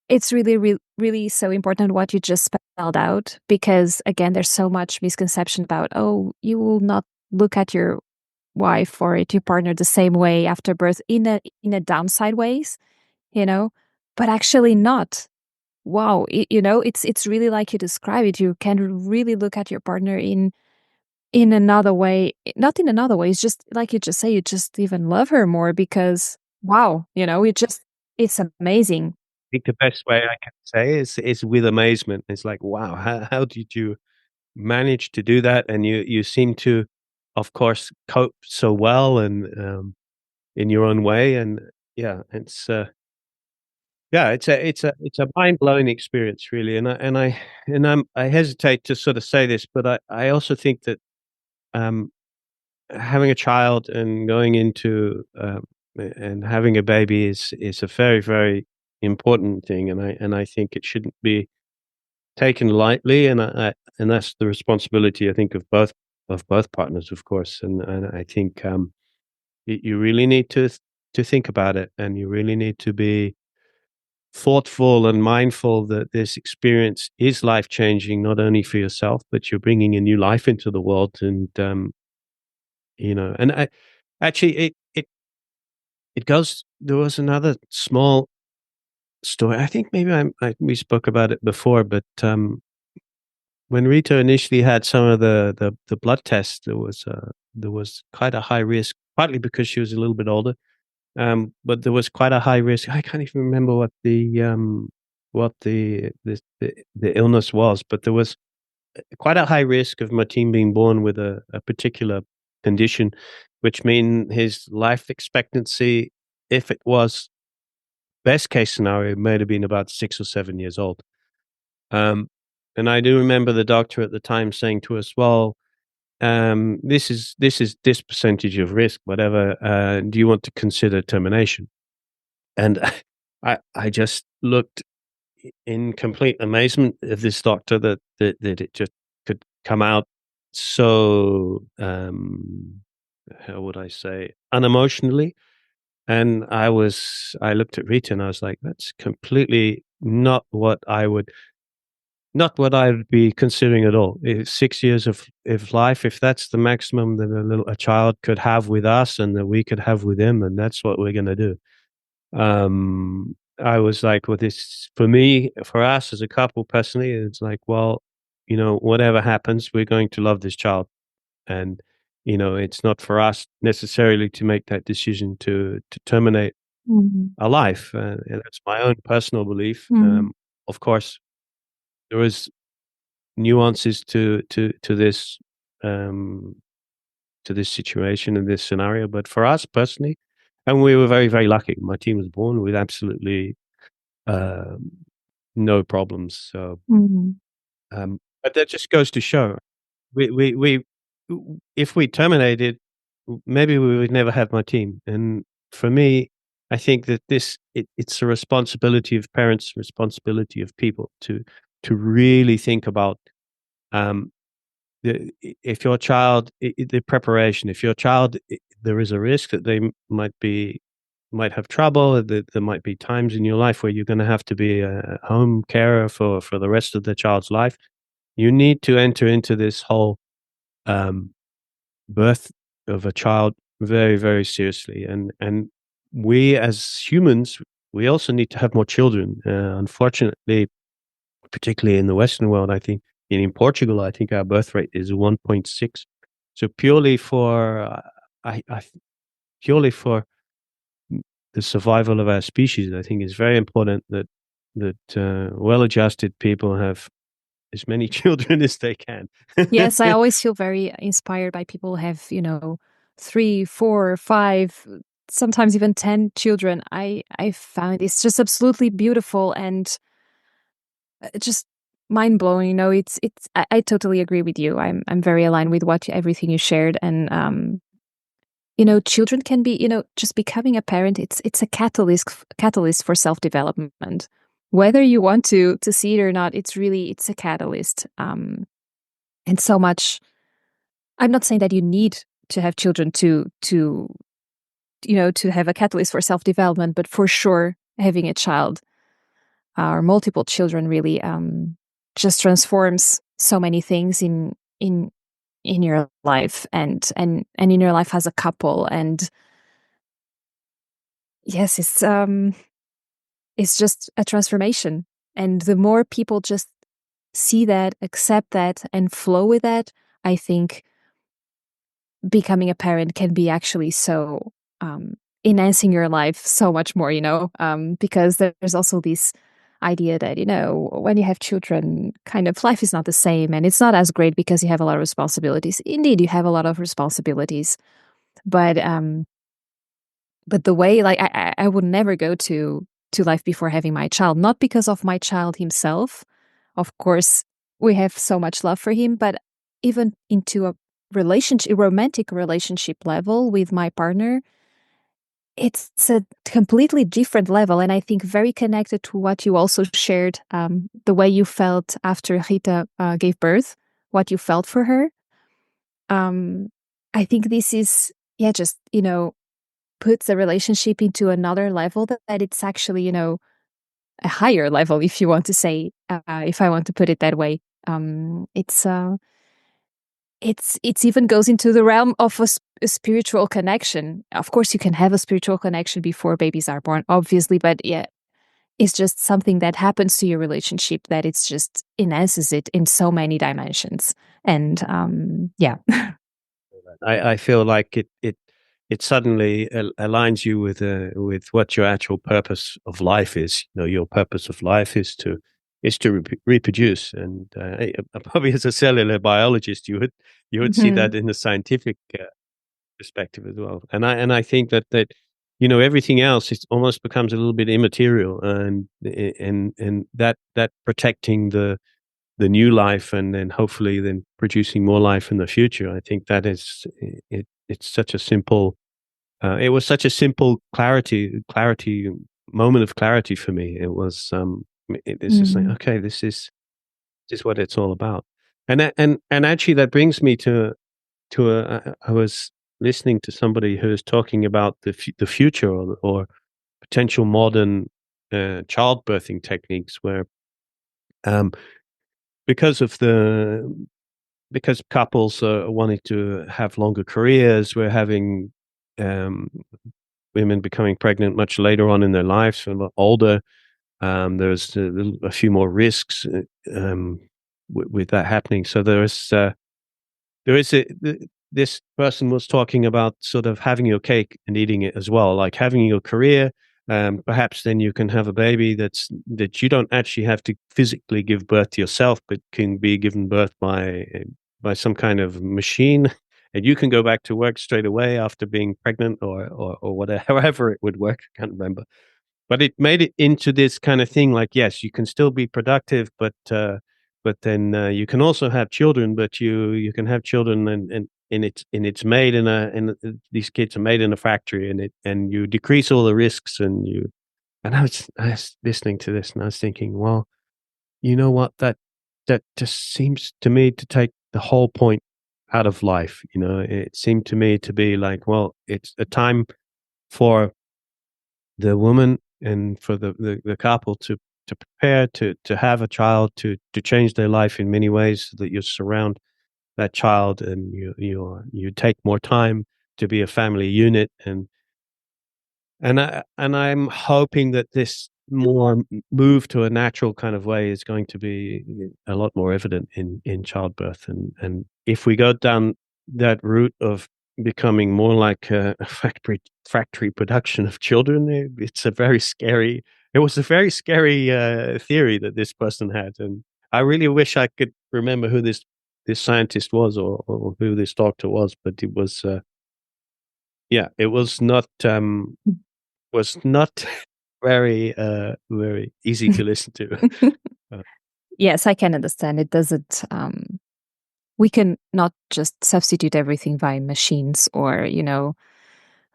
it's really, really so important what you just spelled out, because again, there's so much misconception about, oh, you will not look at your wife or at your partner the same way after birth in a downside ways, but actually not. Wow, it's really like you describe it. You can really look at your partner in another way, not in another way. It's just like you just say, you just even love her more, because wow, it's amazing. I think the best way I can say is with amazement. It's like, wow, how did you manage to do that? And you seem to, of course, cope so well, and in your own way. And yeah, it's a mind blowing experience, really. I hesitate to sort of say this, but I also think that um, having a child and going into and having a baby is a very, very important thing, and I think it shouldn't be taken lightly, and that's the responsibility, I think, of both partners, of course. And I think you really need to think about it, and you really need to be thoughtful and mindful that this experience is life changing, not only for yourself, but you're bringing a new life into the world. And and I actually it goes. There was another small story. I think maybe we spoke about it before, but when Rita initially had some of the blood tests, there was quite a high risk, partly because she was a little bit older. But there was quite a high risk. I can't even remember what the illness was, but there was quite a high risk of Martin being born with a particular condition, which mean his life expectancy, if it was best case scenario, may have been about 6 or 7 years old. And I do remember the doctor at the time saying to us, "Well, this is this percentage of risk, whatever. Do you want to consider termination?" And I just looked in complete amazement of this doctor that it just could come out so how would I say, unemotionally. And I looked at Rita and I was like, that's completely not what I would be considering at all. 6 years of life, if that's the maximum that a child could have with us and that we could have with him, and that's what we're going to do. I was like, well, this for me, for us as a couple personally, it's like, well, whatever happens, we're going to love this child. And, it's not for us necessarily to make that decision to terminate Mhm. a life. And that's my own personal belief. Mhm. Of course, there is nuances to this um, to this situation and this scenario. But for us personally, and we were very very lucky. My team was born with absolutely um, no problems. So, Mhm. but that just goes to show we if we terminated, maybe we would never have my team. And for me, I think that it's a responsibility of parents, responsibility of people to really think about um, if your child the preparation. If your child there is a risk that they might have trouble, that there might be times in your life where you're going to have to be a home carer for the rest of the child's life. You need to enter into this whole um, birth of a child very, very seriously. And we as humans, we also need to have more children. Unfortunately, particularly in the Western world, I think in Portugal, I think our birth rate is 1.6. So purely for I purely for the survival of our species, I think it's very important that well-adjusted people have as many children as they can. Yes, I always feel very inspired by people who have, 3, 4, 5, sometimes even 10 children. I found it's just absolutely beautiful and just mind blowing. I totally agree with you. I'm very aligned with everything you shared. And children can be, just becoming a parent. It's a catalyst for self development. Whether you want to see it or not, it's a catalyst. And so much. I'm not saying that you need to have children to have a catalyst for self development, but for sure, having a child or multiple children really just transforms so many things in your life and in your life as a couple. And yes, it's just a transformation. And the more people just see that, accept that, and flow with that, I think becoming a parent can be actually so enhancing your life so much more, because there's also this idea that, when you have children, kind of life is not the same and it's not as great because you have a lot of responsibilities. Indeed, you have a lot of responsibilities, but the way, like, I would never go to life before having my child, not because of my child himself. Of course, we have so much love for him, but even into a romantic relationship level with my partner, it's a completely different level. And I think very connected to what you also shared, the way you felt after Rita gave birth, what you felt for her. I think this is, yeah, just, puts the relationship into another level that it's actually, a higher level, if you want to say, if I want to put it that way. It's even goes into the realm of a spiritual connection. Of course, you can have a spiritual connection before babies are born, obviously, but yeah, it's just something that happens to your relationship that it's just enhances it in so many dimensions. And yeah. I feel like it suddenly aligns you with what your actual purpose of life is. Your purpose of life is to reproduce, and probably as a cellular biologist, you would see Mhm. that in the scientific perspective as well. And I think that everything else is almost becomes a little bit immaterial, and that protecting the new life and then hopefully then producing more life in the future. I think that is it's such a simple it was such a simple clarity moment of clarity for me. It was This is like, Mm. okay, this is what it's all about. And actually that brings me to I was listening to somebody who was talking about the future or potential modern childbirthing techniques where um, because of the because couples wanting to have longer careers, we're having um, women becoming pregnant much later on in their lives, a lot older. There's a few more risks with that happening. So this person was talking about sort of having your cake and eating it as well, like having your career. Perhaps then you can have a baby that you don't actually have to physically give birth to yourself, but can be given birth by some kind of machine, and you can go back to work straight away after being pregnant or whatever, however it would work. I can't remember, but it made it into this kind of thing. Like, yes, you can still be productive, but then you can also have children, but you can have children and it's made these kids are made in a factory and you decrease all the risks and I was listening to this and I was thinking, well, you know what, that just seems to me to take the whole point out of life. It seemed to me to be like, well, it's a time for the woman and for the couple to prepare to have a child, to change their life in many ways, so that you surround that child and you take more time to be a family unit. And I'm hoping that this more move to a natural kind of way is going to be a lot more evident in childbirth. And if we go down that route of becoming more like a factory production of children, it was a very scary theory that this person had. And I really wish I could remember who this scientist was or who this doctor was, but it was yeah, it was not very easy to listen to. Uh, Yes, I can understand. It doesn't. We can not just substitute everything by machines, or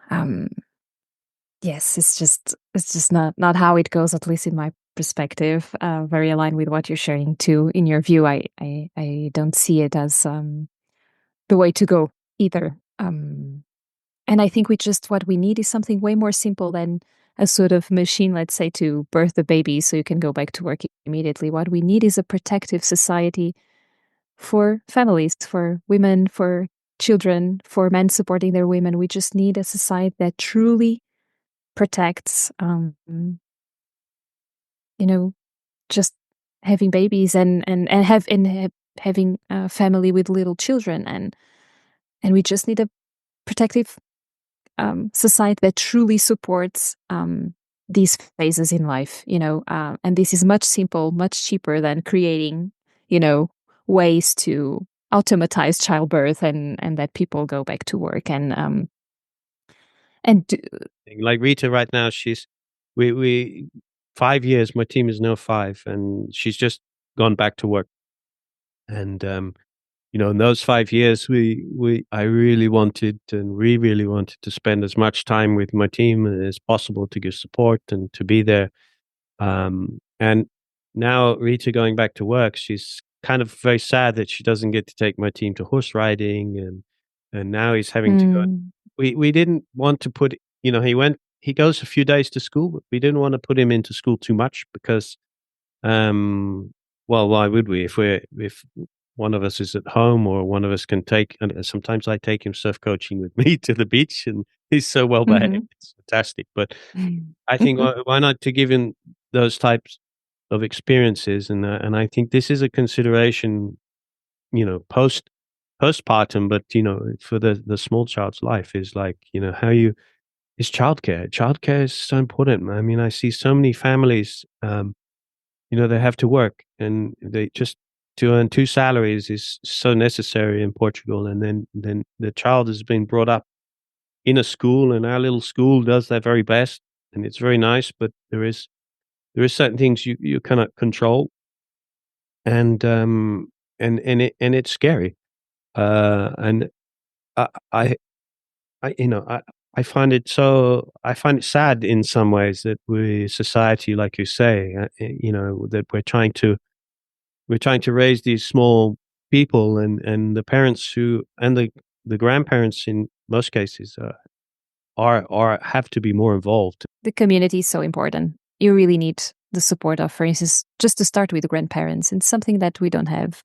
Um, yes, it's just not how it goes. At least in my perspective, very aligned with what you're sharing too. In your view, I don't see it as the way to go either. And I think what we need is something way more simple than a sort of machine, let's say, to birth the baby so you can go back to work immediately. What we need is a protective society for families, for women, for children, for men supporting their women. We just need a society that truly protects, just having babies and having a family with little children, and we just need a protective society that truly supports these phases in life, and this is much simple, much cheaper than creating, you know, ways to automatize childbirth and that people go back to work and do, like Rita right now, we 5 years. My team is now 5, and she's just gone back to work. And in those 5 years, I really wanted and we really wanted to spend as much time with my team as possible to give support and to be there. And now Rita going back to work, she's kind of very sad that she doesn't get to take my team to horse riding, and now he's having to go. mm, We didn't want to put, he goes a few days to school, but we didn't want to put him into school too much because, well, why would we? If one of us is at home or one of us can take, and sometimes I take him surf coaching with me to the beach, and he's so well behaved. mhm. It's fantastic. But I think why not to give him those types of experiences, and I think this is a consideration, postpartum, but for the small child's life is like, how you is childcare. Childcare is so important. I mean, I see so many families, they have to work and they just to earn two salaries is so necessary in Portugal, and then the child has been brought up in a school, and our little school does their very best, and it's very nice, but there is certain things you cannot control, and it's scary. And I I I I find it sad in some ways that society, like you say, that we're trying to raise these small people, and the parents and the grandparents in most cases have to be more involved. The community is so important. You really need the support of, for instance, just to start with, the grandparents. It's something that we don't have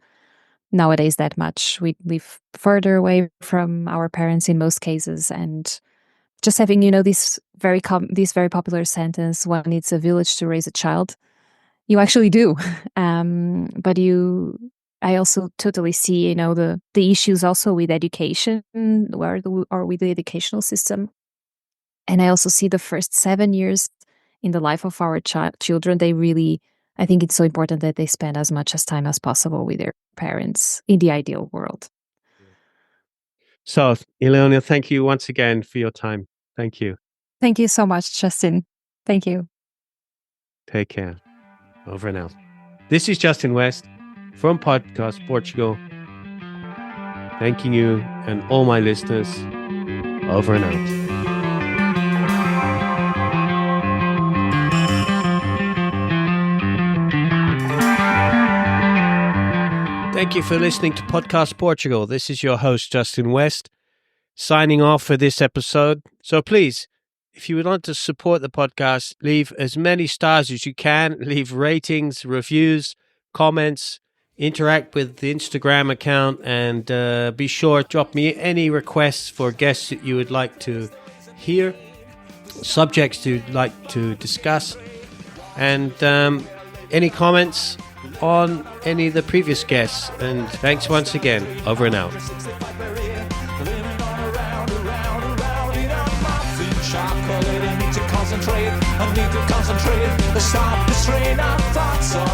nowadays that much. We live further away from our parents in most cases, and just having, this very popular sentence, one needs a village to raise a child. You actually do. But I also totally see, the issues also with education, or with the educational system. And I also see the first 7 years in the life of our children, I think it's so important that they spend as much time as possible with their parents in the ideal world. So, Iliona, thank you once again for your time. Thank you. Thank you so much, Justin. Thank you. Take care. Over and out. This is Justin West from Podcast Portugal. Thanking you and all my listeners. Over and out. Thank you for listening to Podcast Portugal. This is your host, Justin West, signing off for this episode. So please, if you would like to support the podcast, leave as many stars as you can, leave ratings, reviews, comments, interact with the Instagram account, and be sure to drop me any requests for guests that you would like to hear, subjects you'd like to discuss, and any comments on any of the previous guests. And thanks once again. Over and out. Concentrate, I need to concentrate. Stop the strain of thoughts or